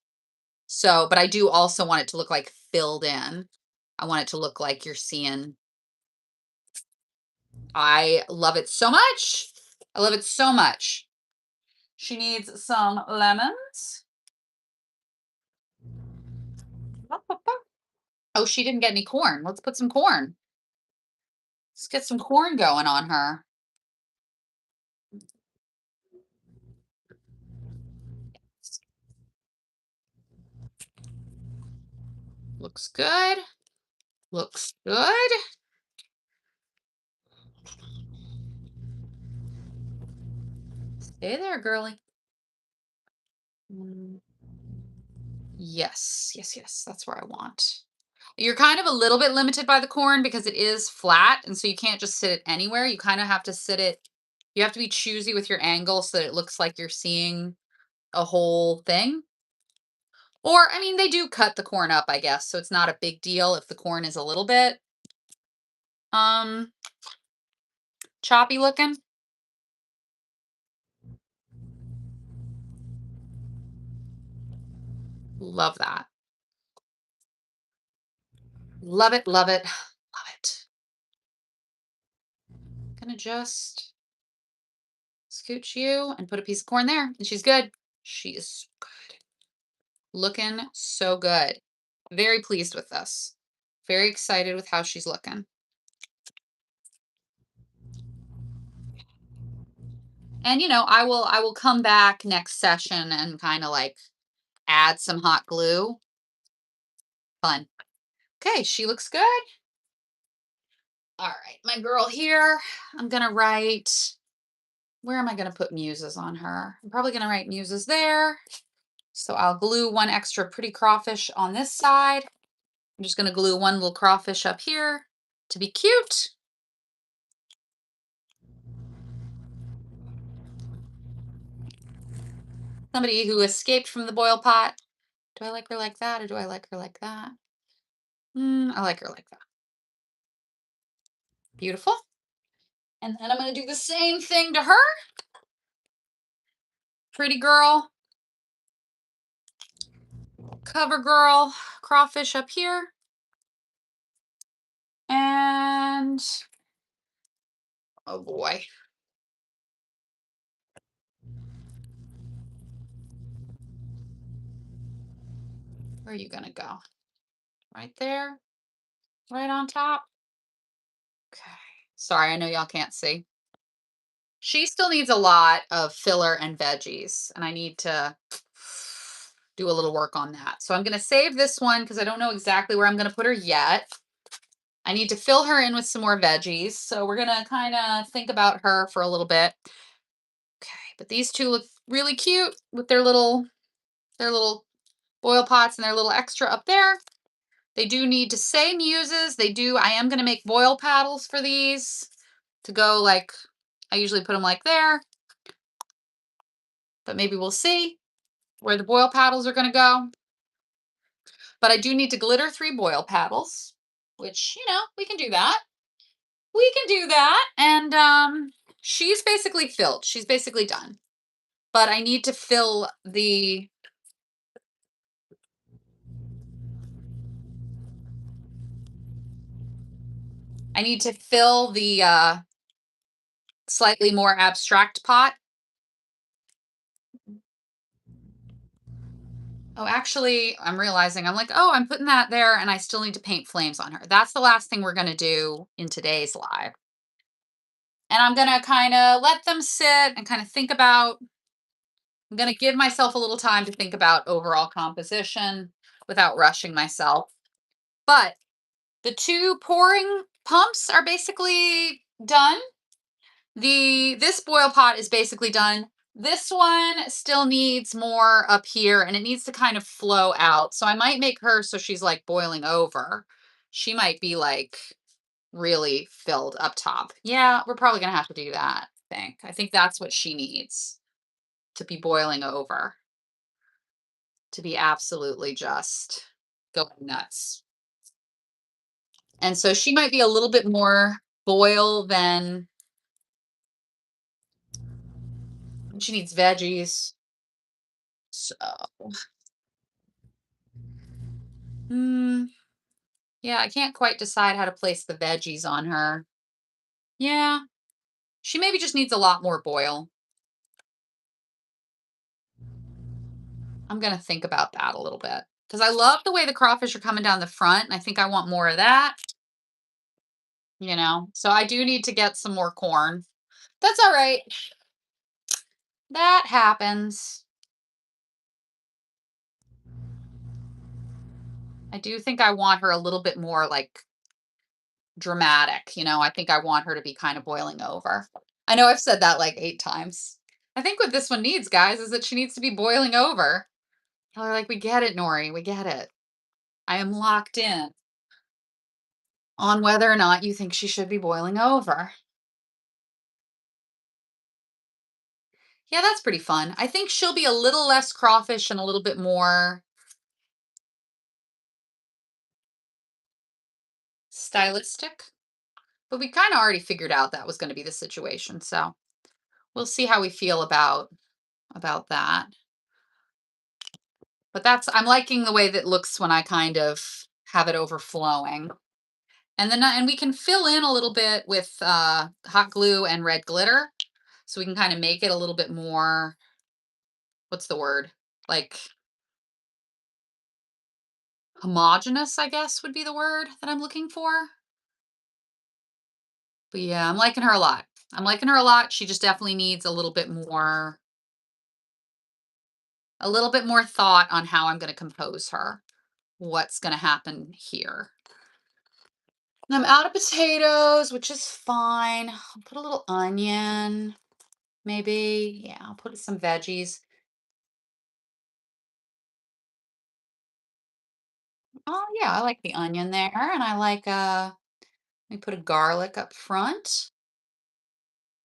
so, but I do also want it to look like filled in. I want it to look like you're seeing. I love it so much. I love it so much. She needs some lemons. Oh, she didn't get any corn. Let's put some corn. Let's get some corn going on her. Looks good. Looks good. Stay there, girly. Mm, yes, yes, yes. That's where I want. You're kind of a little bit limited by the corn because it is flat, and so you can't just sit it anywhere. You kind of have to sit it. You have to be choosy with your angle so that it looks like you're seeing a whole thing. Or, I mean, they do cut the corn up, I guess, so it's not a big deal if the corn is a little bit um choppy looking. Love that. Love it, love it, love it. Gonna just scooch you and put a piece of corn there, and she's good. She is good. Looking so good. Very pleased with this. Very excited with how she's looking. And you know, I will come back next session and kind of like add some hot glue. Fun. Okay, she looks good. All right, my girl here, I'm gonna write, where am I gonna put muses on her? I'm probably gonna write muses there. So I'll glue one extra pretty crawfish on this side. I'm just gonna glue one little crawfish up here to be cute. Somebody who escaped from the boil pot. Do I like her like that or do I like her like that? I like her like that. Beautiful. And then I'm gonna do the same thing to her. Pretty girl. Cover girl. Crawfish up here. And, oh boy. Where are you gonna go? Right there? Right on top? Okay. Sorry, I know y'all can't see. She still needs a lot of filler and veggies, and I need to do a little work on that. So I'm going to save this one because I don't know exactly where I'm going to put her yet. I need to fill her in with some more veggies. So we're going to kind of think about her for a little bit. Okay, but these two look really cute with their little boil pots and their little extra up there. They do need to say muses. I am going to make boil paddles for these to go like, I usually put them like there, but maybe we'll see where the boil paddles are going to go. But I do need to glitter 3 boil paddles, which, you know, we can do that. We can do that. And she's basically filled. She's basically done. But I need to fill the slightly more abstract pot. Oh, actually, I'm realizing I'm like, oh, I'm putting that there and I still need to paint flames on her. That's the last thing we're going to do in today's live. And I'm going to kind of let them sit and kind of think about, I'm going to give myself a little time to think about overall composition without rushing myself. But the two pouring pumps are basically done. This boil pot is basically done. This one still needs more up here and it needs to kind of flow out. So I might make her so she's like boiling over. She might be like really filled up top. Yeah, we're probably gonna have to do that, I think that's what she needs, to be boiling over, to be absolutely just going nuts. And so she might be a little bit more boil than she needs veggies. So, hmm, yeah, I can't quite decide how to place the veggies on her. Yeah, she maybe just needs a lot more boil. I'm gonna think about that a little bit because I love the way the crawfish are coming down the front, and I think I want more of that. So I do need to get some more corn. That's all right. That happens. I do think I want her a little bit more like dramatic. I think I want her to be kind of boiling over. I know I've said that like 8 times. I think what this one needs, guys, is that she needs to be boiling over. They're like, we get it, Nori. We get it. I am locked in on whether or not you think she should be boiling over. Yeah, that's pretty fun. I think she'll be a little less crawfish and a little bit more stylistic. But we kind of already figured out that was going to be the situation. So we'll see how we feel about that. But I'm liking the way that looks when I kind of have it overflowing. And we can fill in a little bit with hot glue and red glitter. So we can kind of make it a little bit more, what's the word? Like homogeneous, I guess would be the word that I'm looking for. But yeah, I'm liking her a lot. I'm liking her a lot. She just definitely needs a little bit more thought on how I'm going to compose her. What's going to happen here. I'm out of potatoes, which is fine. I'll put a little onion, maybe. Yeah, I'll put some veggies. Oh yeah, I like the onion there, and I like let me put a garlic up front.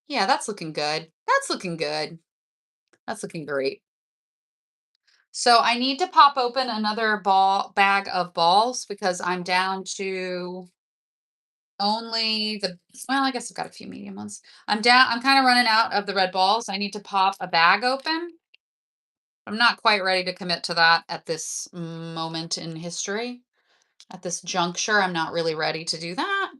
Yeah, that's looking good. That's looking good. That's looking great. So I need to pop open another bag of balls because I'm down to only well, I guess I've got a few medium ones. I'm kind of running out of the red balls. I need to pop a bag open. I'm not quite ready to commit to that at this moment in history. At this juncture, I'm not really ready to do that.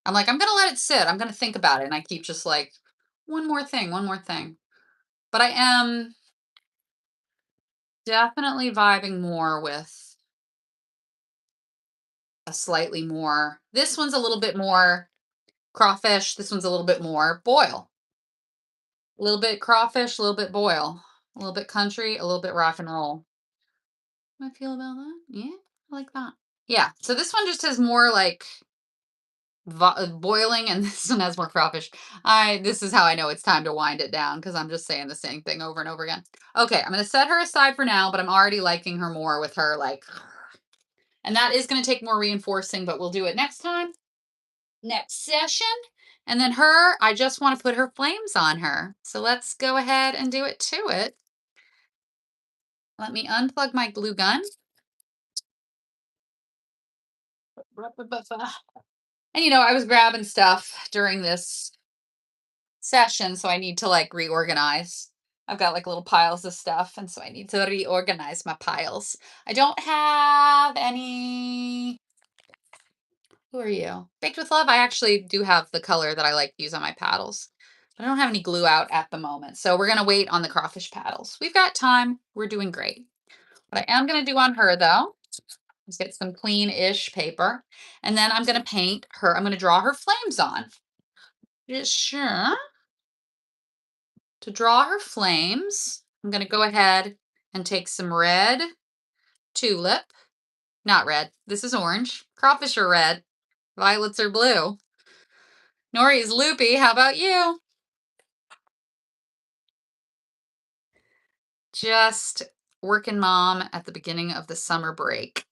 I'm like, I'm going to let it sit. I'm going to think about it. And I keep just like, one more thing, one more thing. But I am definitely vibing more with a slightly more, this one's a little bit more crawfish. This one's a little bit more boil. A little bit crawfish, a little bit boil. A little bit country, a little bit rock and roll. How do I feel about that? Yeah, I like that. Yeah, so this one just has more like boiling, and this one has more crawfish. This is how I know it's time to wind it down because I'm just saying the same thing over and over again. Okay, I'm going to set her aside for now, but I'm already liking her more with her like, and that is going to take more reinforcing, but we'll do it next time, next session. And then I just want to put her flames on her. So let's go ahead and do it to it. Let me unplug my glue gun. And I was grabbing stuff during this session, so I need to like reorganize. I've got like little piles of stuff, and so I need to reorganize my piles. I don't have any. Who are you? Baked with Love. I actually do have the color that I like to use on my paddles, But I don't have any glue out at the moment. So we're going to wait on the crawfish paddles. We've got time. We're doing great. What I am going to do on her though is get some clean-ish paper. And then I'm going to paint her. I'm going to draw her flames on. Just sure. To draw her flames, I'm going to go ahead and take some red tulip. Not red. This is orange. Crawfish are red. Violets are blue. Nori is loopy. How about you? Just working mom at the beginning of the summer break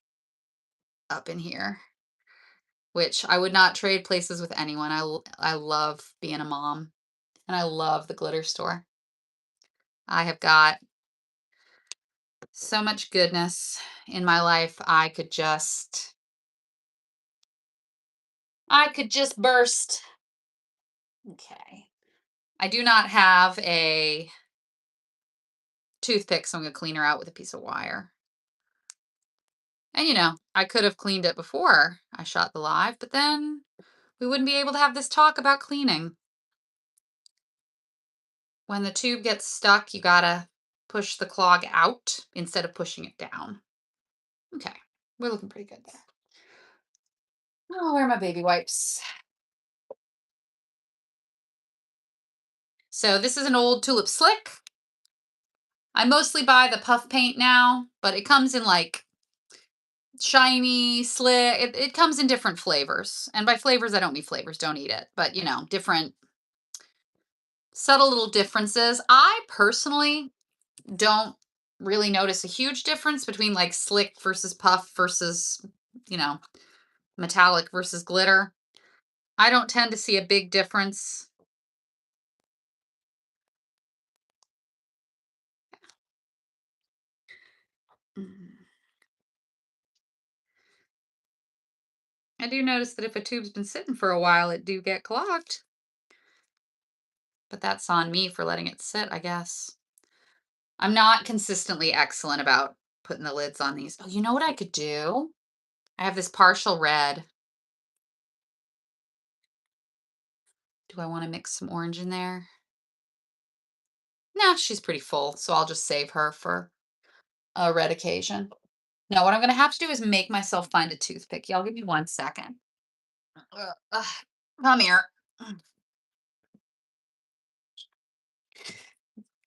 up in here, which I would not trade places with anyone. I love being a mom and I love the glitter store. I have got so much goodness in my life. I could just burst. Okay. I do not have a toothpick, so I'm going to clean her out with a piece of wire. And I could have cleaned it before I shot the live, but then we wouldn't be able to have this talk about cleaning. When the tube gets stuck, you gotta push the clog out instead of pushing it down. Okay, we're looking pretty good there. Oh, where are my baby wipes? So this is an old Tulip Slick. I mostly buy the puff paint now, but it comes in like shiny, slick. It comes in different flavors. And by flavors, I don't mean flavors, don't eat it. But, different subtle little differences. I personally don't really notice a huge difference between like slick versus puff versus, metallic versus glitter. I don't tend to see a big difference. I do notice that if a tube's been sitting for a while, it do get clogged. But that's on me for letting it sit, I guess. I'm not consistently excellent about putting the lids on these. Oh, you know what I could do? I have this partial red. Do I want to mix some orange in there? Nah, she's pretty full, so I'll just save her for a red occasion. No, what I'm going to have to do is make myself find a toothpick. Y'all give me 1 second. Come here.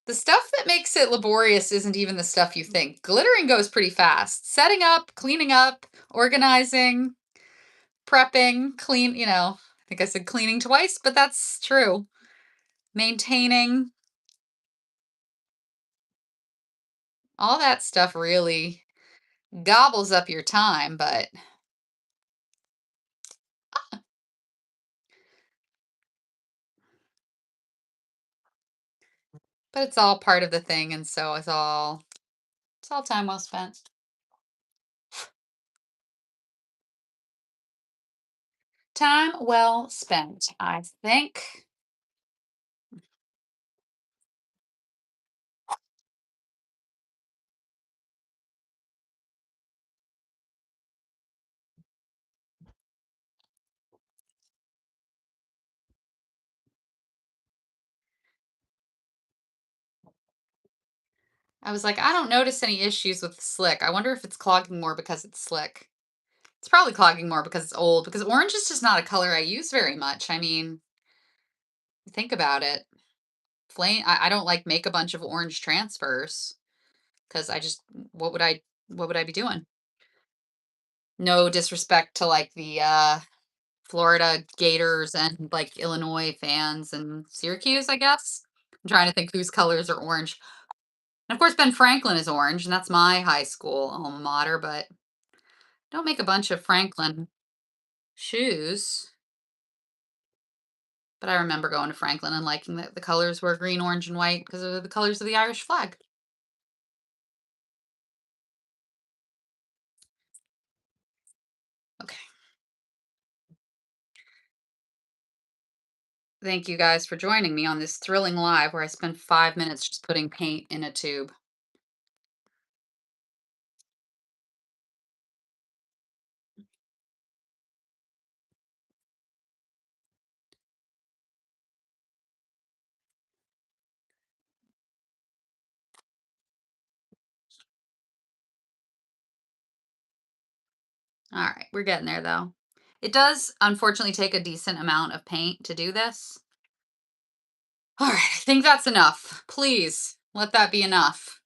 The stuff that makes it laborious isn't even the stuff you think. Glittering goes pretty fast. Setting up, cleaning up, organizing, prepping, I think I said cleaning twice, but that's true. Maintaining. All that stuff really gobbles up your time, but it's all part of the thing, and so it's all time well spent. Time well spent, I think. I was like, I don't notice any issues with the slick. I wonder if it's clogging more because it's slick. It's probably clogging more because it's old, because orange is just not a color I use very much. I mean, think about it. I don't like make a bunch of orange transfers because what would I be doing? No disrespect to like the Florida Gators and like Illinois fans and Syracuse, I guess. I'm trying to think whose colors are orange. And of course, Ben Franklin is orange, and that's my high school alma mater, but don't make a bunch of Franklin shoes. But I remember going to Franklin and liking that the colors were green, orange, and white because of the colors of the Irish flag. Okay. Thank you guys for joining me on this thrilling live where I spent 5 minutes just putting paint in a tube. All right, we're getting there though. It does unfortunately take a decent amount of paint to do this. All right, I think that's enough. Please let that be enough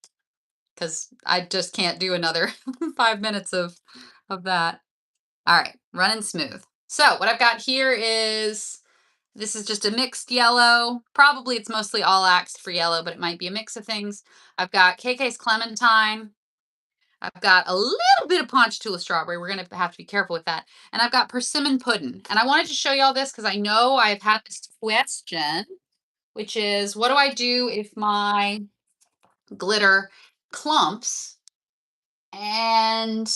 because I just can't do another 5 minutes of that. All right, running smooth. So what I've got here is this is just a mixed yellow. Probably it's mostly all axed for yellow, but it might be a mix of things. I've got KK's Clementine. I've got a little bit of Ponchatoula strawberry. We're going to have to be careful with that. And I've got persimmon pudding. And I wanted to show you all this because I know I've had this question, which is what do I do if my glitter clumps? And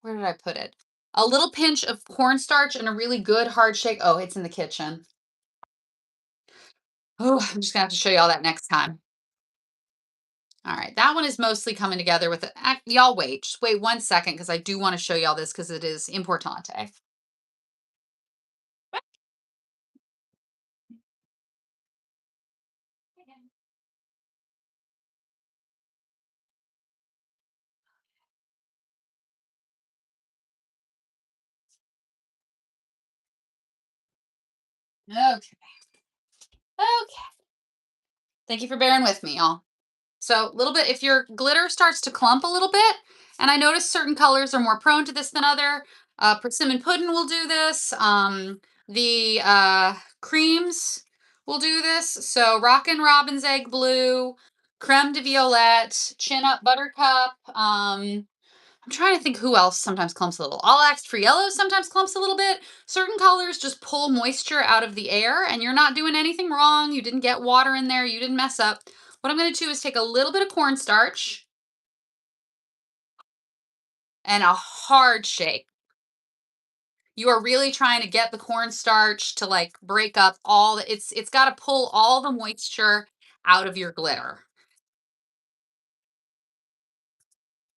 where did I put it? A little pinch of cornstarch and a really good hard shake. Oh, it's in the kitchen. Oh, I'm just gonna have to show you all that next time. All right, that one is mostly coming together with it. Y'all wait, just wait 1 second because I do want to show you all this because it is importante. Okay, okay. Thank you for bearing with me, y'all. So a little bit, if your glitter starts to clump a little bit, and I notice certain colors are more prone to this than other, persimmon pudding will do this. The creams will do this. So Rockin' Robin's Egg Blue, Creme de Violette, Chin Up Buttercup. I'm trying to think who else sometimes clumps a little. All Axed for Yellow sometimes clumps a little bit. Certain colors just pull moisture out of the air, and you're not doing anything wrong. You didn't get water in there. You didn't mess up. What I'm going to do is take a little bit of cornstarch and a hard shake. You are really trying to get the cornstarch to like break up all the, it's got to pull all the moisture out of your glitter.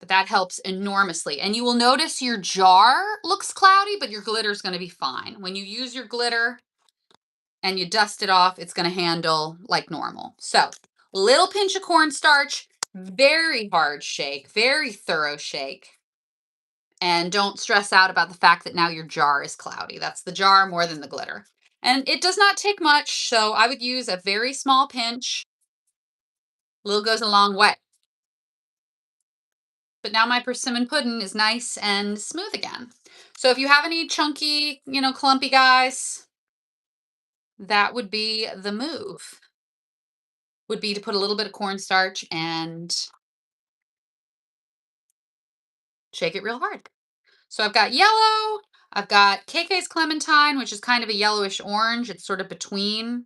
But that helps enormously. And you will notice your jar looks cloudy, but your glitter is going to be fine. When you use your glitter and you dust it off, it's going to handle like normal. So, little pinch of cornstarch, very hard shake, very thorough shake. And don't stress out about the fact that now your jar is cloudy. That's the jar more than the glitter. And it does not take much, so I would use a very small pinch. Little goes a long way. But now my persimmon pudding is nice and smooth again. So if you have any chunky, clumpy guys, that would be the move. Would be to put a little bit of cornstarch and shake it real hard. So I've got yellow, I've got KK's Clementine, which is kind of a yellowish orange. It's sort of between.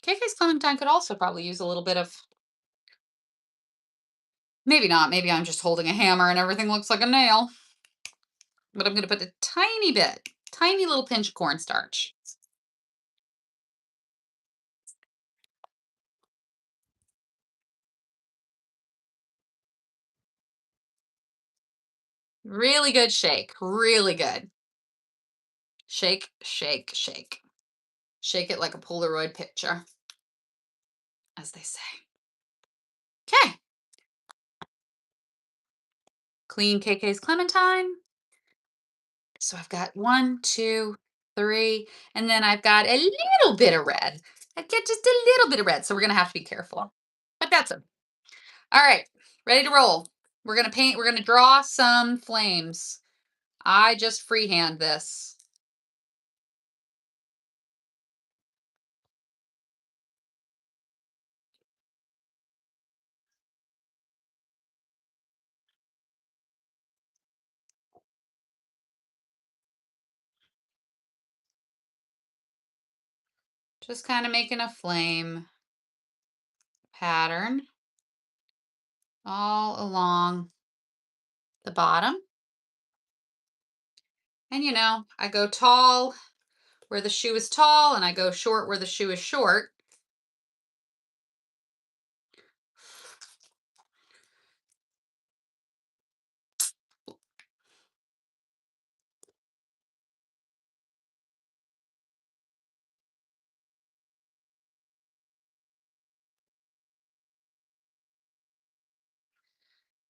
KK's Clementine could also probably use a little bit of, maybe not, maybe I'm just holding a hammer and everything looks like a nail. But I'm going to put a tiny bit, tiny little pinch of cornstarch. Really good shake, really good. Shake, shake, shake. Shake it like a Polaroid picture, as they say. Okay. Clean KK's Clementine. So I've got 1, 2, 3, and then I've got a little bit of red. I get just a little bit of red, so we're gonna have to be careful. But that's it. All right, ready to roll. We're gonna paint. We're gonna draw some flames. I just freehand this. Just kind of making a flame pattern all along the bottom. And I go tall where the shoe is tall and I go short where the shoe is short.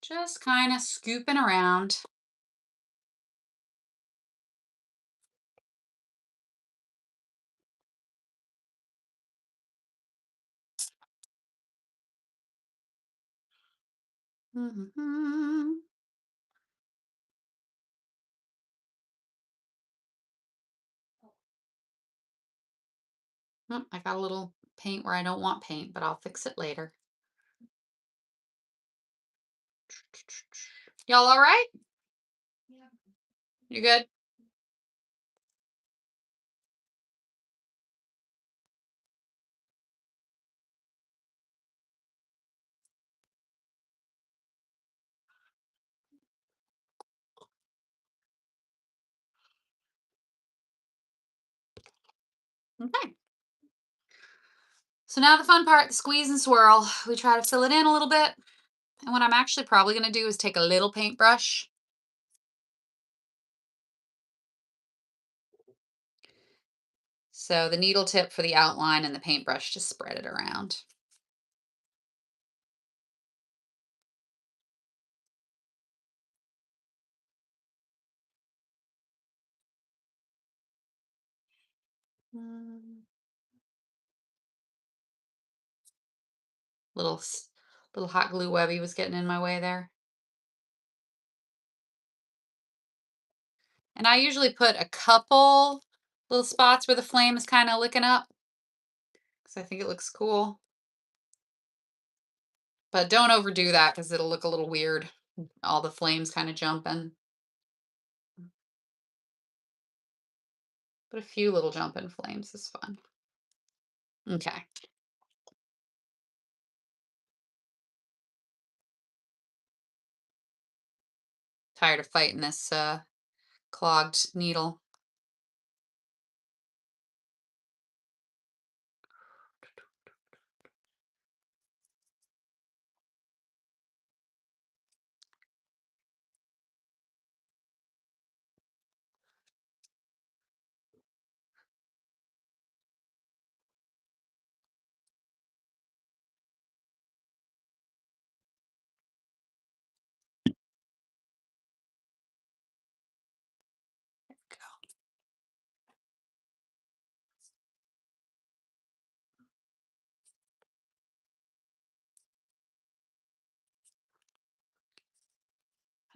Just kind of scooping around. Mhm. I got a little paint where I don't want paint, but I'll fix it later. Y'all all right? You good? Okay. So now the fun part, the squeeze and swirl. We try to fill it in a little bit. And what I'm actually probably going to do is take a little paintbrush. So the needle tip for the outline and the paintbrush, just spread it around. Mm. Little, little hot glue webby was getting in my way there. And I usually put a couple little spots where the flame is kind of licking up because I think it looks cool. But don't overdo that because it'll look a little weird. All the flames kind of jumping. But a few little jumping flames is fun. Okay. Tired of fighting this clogged needle.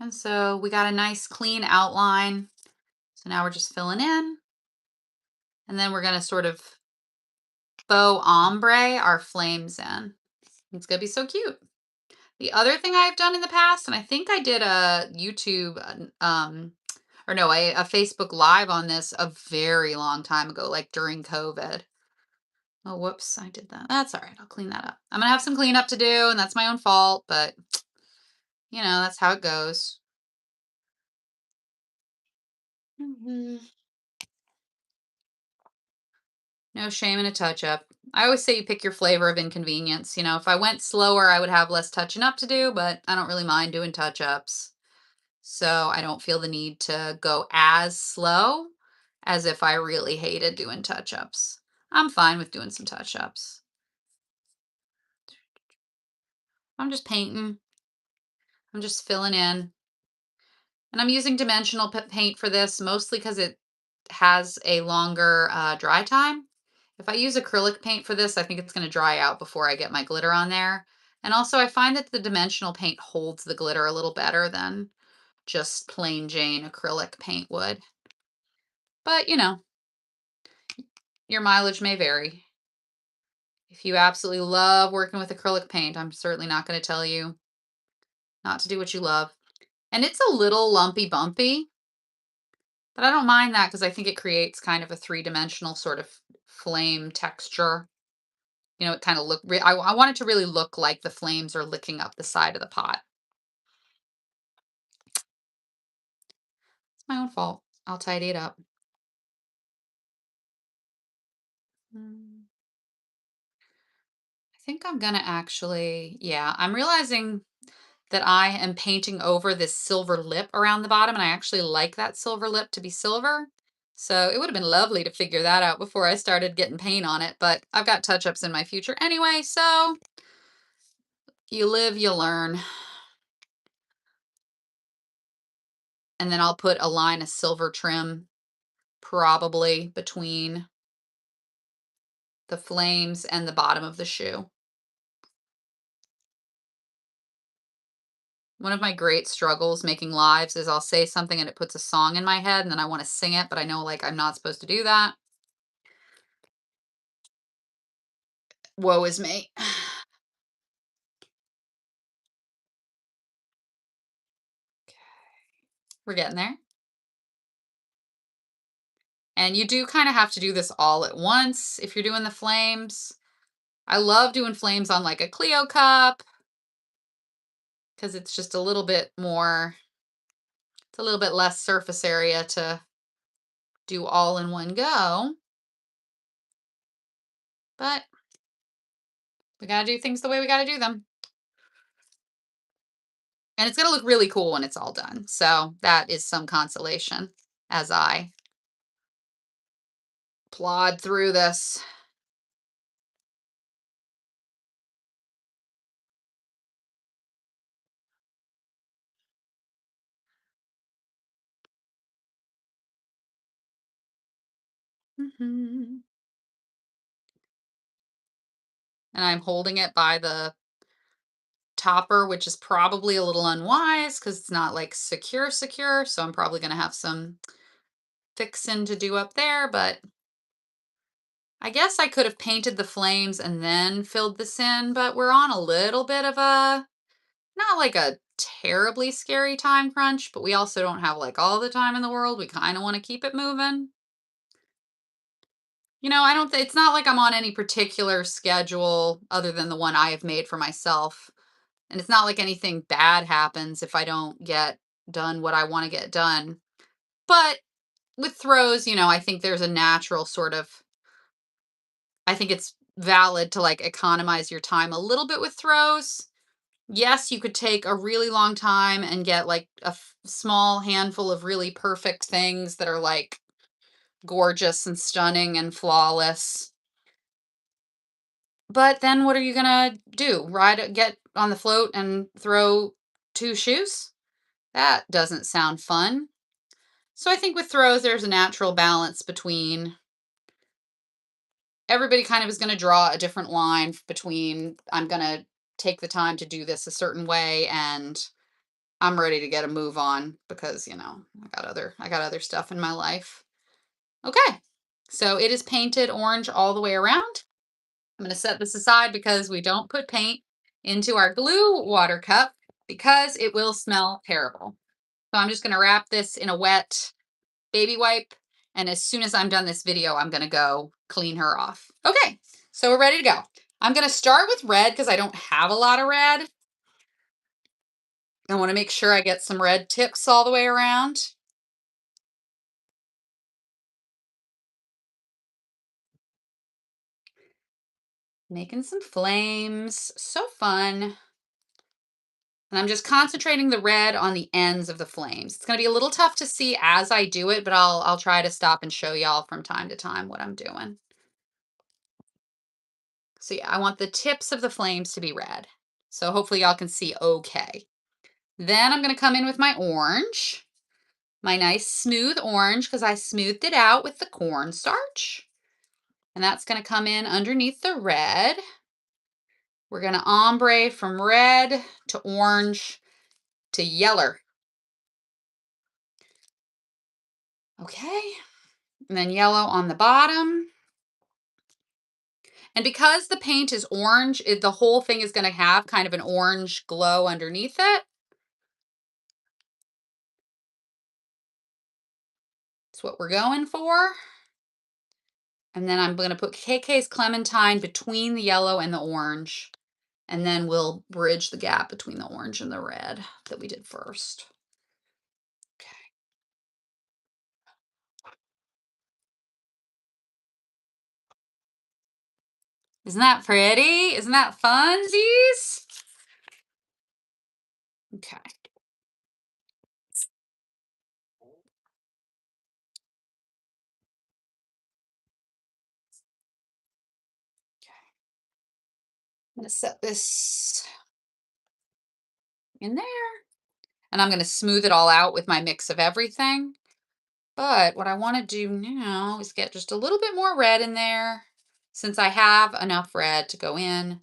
And so we got a nice clean outline. So now we're just filling in. And then we're going to sort of faux ombre our flames in. It's going to be so cute. The other thing I've done in the past, and I think I did a YouTube, or no, a Facebook Live on this a very long time ago, like during COVID. Oh, whoops, I did that. That's all right. I'll clean that up. I'm going to have some cleanup to do, and that's my own fault, but that's how it goes. No shame in a touch up. I always say you pick your flavor of inconvenience. If I went slower, I would have less touching up to do, but I don't really mind doing touch ups. So I don't feel the need to go as slow as if I really hated doing touch ups. I'm fine with doing some touch ups. I'm just painting, I'm just filling in. And I'm using dimensional paint for this mostly because it has a longer dry time. If I use acrylic paint for this, I think it's going to dry out before I get my glitter on there. And also I find that the dimensional paint holds the glitter a little better than just plain Jane acrylic paint would. But your mileage may vary. If you absolutely love working with acrylic paint, I'm certainly not going to tell you not to do what you love. And it's a little lumpy bumpy, but I don't mind that because I think it creates kind of a three-dimensional sort of flame texture. It kind of I want it to really look like the flames are licking up the side of the pot. It's my own fault. I'll tidy it up. Mm, I think I'm gonna actually, yeah, I'm realizing that I am painting over this silver lip around the bottom, and I actually like that silver lip to be silver. So it would have been lovely to figure that out before I started getting paint on it, but I've got touch-ups in my future anyway, so you live, you learn. And then I'll put a line of silver trim probably between the flames and the bottom of the shoe. One of my great struggles making lives is I'll say something and it puts a song in my head and then I want to sing it, but I know like I'm not supposed to do that. Woe is me. We're getting there. And you do kind of have to do this all at once if you're doing the flames. I love doing flames on like a Clio cup because it's just a little bit more, it's a little bit less surface area to do all in one go. But we got to do things the way we got to do them. And it's going to look really cool when it's all done. So that is some consolation as I plod through this. And I'm holding it by the topper, which is probably a little unwise because it's not like secure. So I'm probably going to have some fixing to do up there, but I guess I could have painted the flames and then filled this in, but we're on a little bit of a, not like a terribly scary time crunch, but we also don't have like all the time in the world. We kind of want to keep it moving. I don't it's not like I'm on any particular schedule other than the one I have made for myself. And it's not like anything bad happens if I don't get done what I want to get done. But with throws, I think there's a natural sort of, I think it's valid to like economize your time a little bit with throws. Yes, you could take a really long time and get like a small handful of really perfect things that are like gorgeous and stunning and flawless. But then what are you gonna do? Get on the float and throw 2 shoes? That doesn't sound fun. So I think with throws, there's a natural balance between everybody kind of is going to draw a different line between I'm going to take the time to do this a certain way and I'm ready to get a move on because, I got other stuff in my life. Okay. So it is painted orange all the way around. I'm going to set this aside because we don't put paint into our glue water cup because it will smell terrible. So I'm just going to wrap this in a wet baby wipe. And as soon as I'm done this video, I'm going to go clean her off. Okay, so we're ready to go. I'm going to start with red because I don't have a lot of red. I want to make sure I get some red tips all the way around. Making some flames. So fun. And I'm just concentrating the red on the ends of the flames. It's going to be a little tough to see as I do it, but I'll try to stop and show y'all from time to time what I'm doing. So yeah, I want the tips of the flames to be red. So hopefully y'all can see okay. Then I'm going to come in with my orange, my nice smooth orange, because I smoothed it out with the cornstarch. And that's going to come in underneath the red. We're going to ombre from red to orange to yeller. Okay. And then yellow on the bottom. And because the paint is orange, the whole thing is going to have kind of an orange glow underneath it. That's what we're going for. And then I'm going to put KK's Clementine between the yellow and the orange. And then we'll bridge the gap between the orange and the red that we did first. Okay. Isn't that pretty? Isn't that funsies? Okay. I'm going to set this in there. And I'm going to smooth it all out with my mix of everything. But what I want to do now is get just a little bit more red in there since I have enough red to go in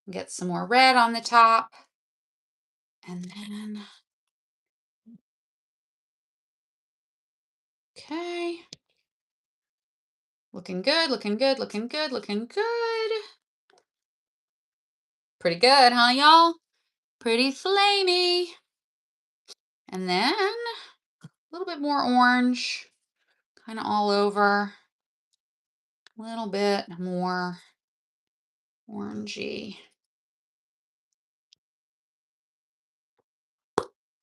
and get some more red on the top. And then, okay. Looking good, looking good, looking good, looking good. Pretty good, huh, y'all? Pretty flamey. And then a little bit more orange, kind of all over. A little bit more orangey.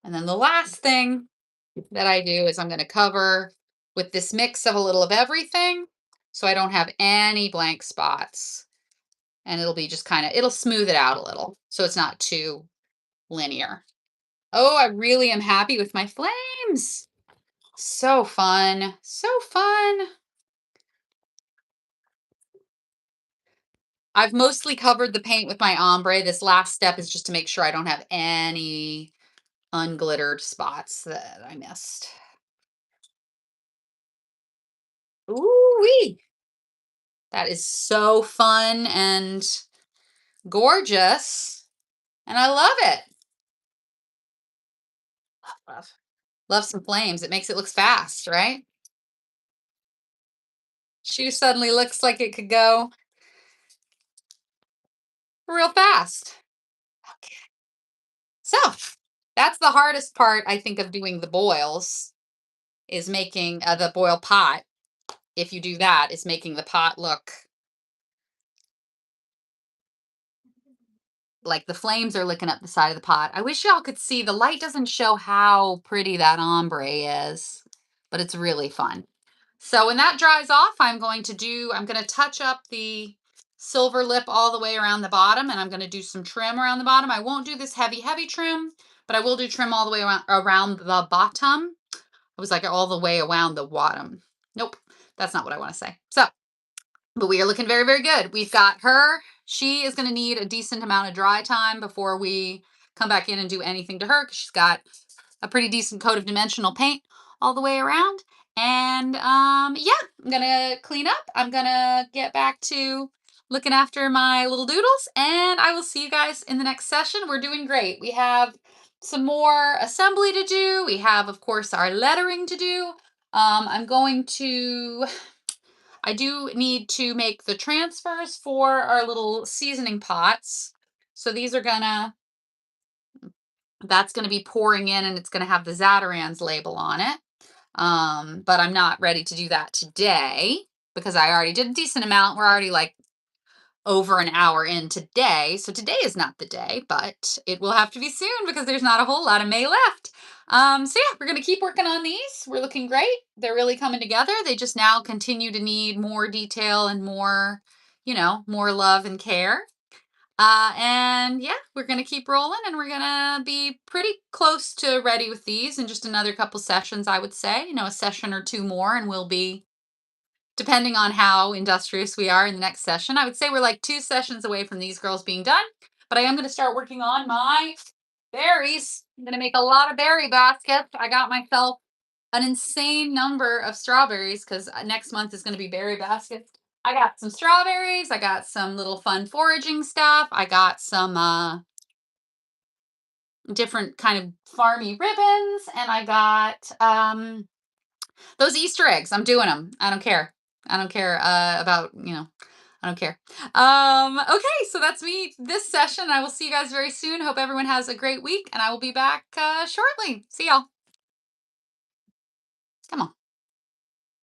And then the last thing that I do is I'm going to cover with this mix of a little of everything so I don't have any blank spots. And it'll be just kind of, it'll smooth it out a little so it's not too linear. Oh, I really am happy with my flames. So fun. So fun. I've mostly covered the paint with my ombre. This last step is just to make sure I don't have any unglittered spots that I missed. Ooh-wee. That is so fun and gorgeous. And I love it. Love. Love some flames. It makes it look fast, right? Shoe suddenly looks like it could go real fast. Okay. So that's the hardest part, I think, of doing the boils is making the boil pot. If you do that, is making the pot look like the flames are licking up the side of the pot. I wish y'all could see. The light doesn't show how pretty that ombre is, but it's really fun. So when that dries off, I'm going to touch up the silver lip all the way around the bottom, and I'm going to do some trim around the bottom. I won't do this heavy, heavy trim, but I will do trim all the way around the bottom. I was like all the way around the bottom. Nope, that's not what I want to say. So, but we are looking very, very good. We've got her. She is going to need a decent amount of dry time before we come back in and do anything to her because she's got a pretty decent coat of dimensional paint all the way around. And yeah, I'm gonna clean up. I'm gonna get back to looking after my little doodles, and I will see you guys in the next session. We're doing great. We have some more assembly to do. We have, of course, our lettering to do. I do need to make the transfers for our little seasoning pots. So these are that's gonna be pouring in, and it's gonna have the Zatarain's label on it. But I'm not ready to do that today because I already did a decent amount. We're already like over an hour in today. So today is not the day, but it will have to be soon because there's not a whole lot of May left. So yeah, we're going to keep working on these. We're looking great. They're really coming together. They just now continue to need more detail and more, more love and care. And yeah, we're going to keep rolling and we're going to be pretty close to ready with these in just another couple sessions, I would say, a session or two more, and we'll be, depending on how industrious we are in the next session. I would say we're like 2 sessions away from these girls being done, but I am going to start working on my berries. I'm going to make a lot of berry baskets. I got myself an insane number of strawberries because next month is going to be berry baskets. I got some strawberries. I got some little fun foraging stuff. I got some different kind of farmy ribbons, and I got those Easter eggs. I'm doing them. I don't care. I don't care about, I don't care. Okay, so that's me this session. I will see you guys very soon. Hope everyone has a great week, and I will be back shortly. See y'all. Come on.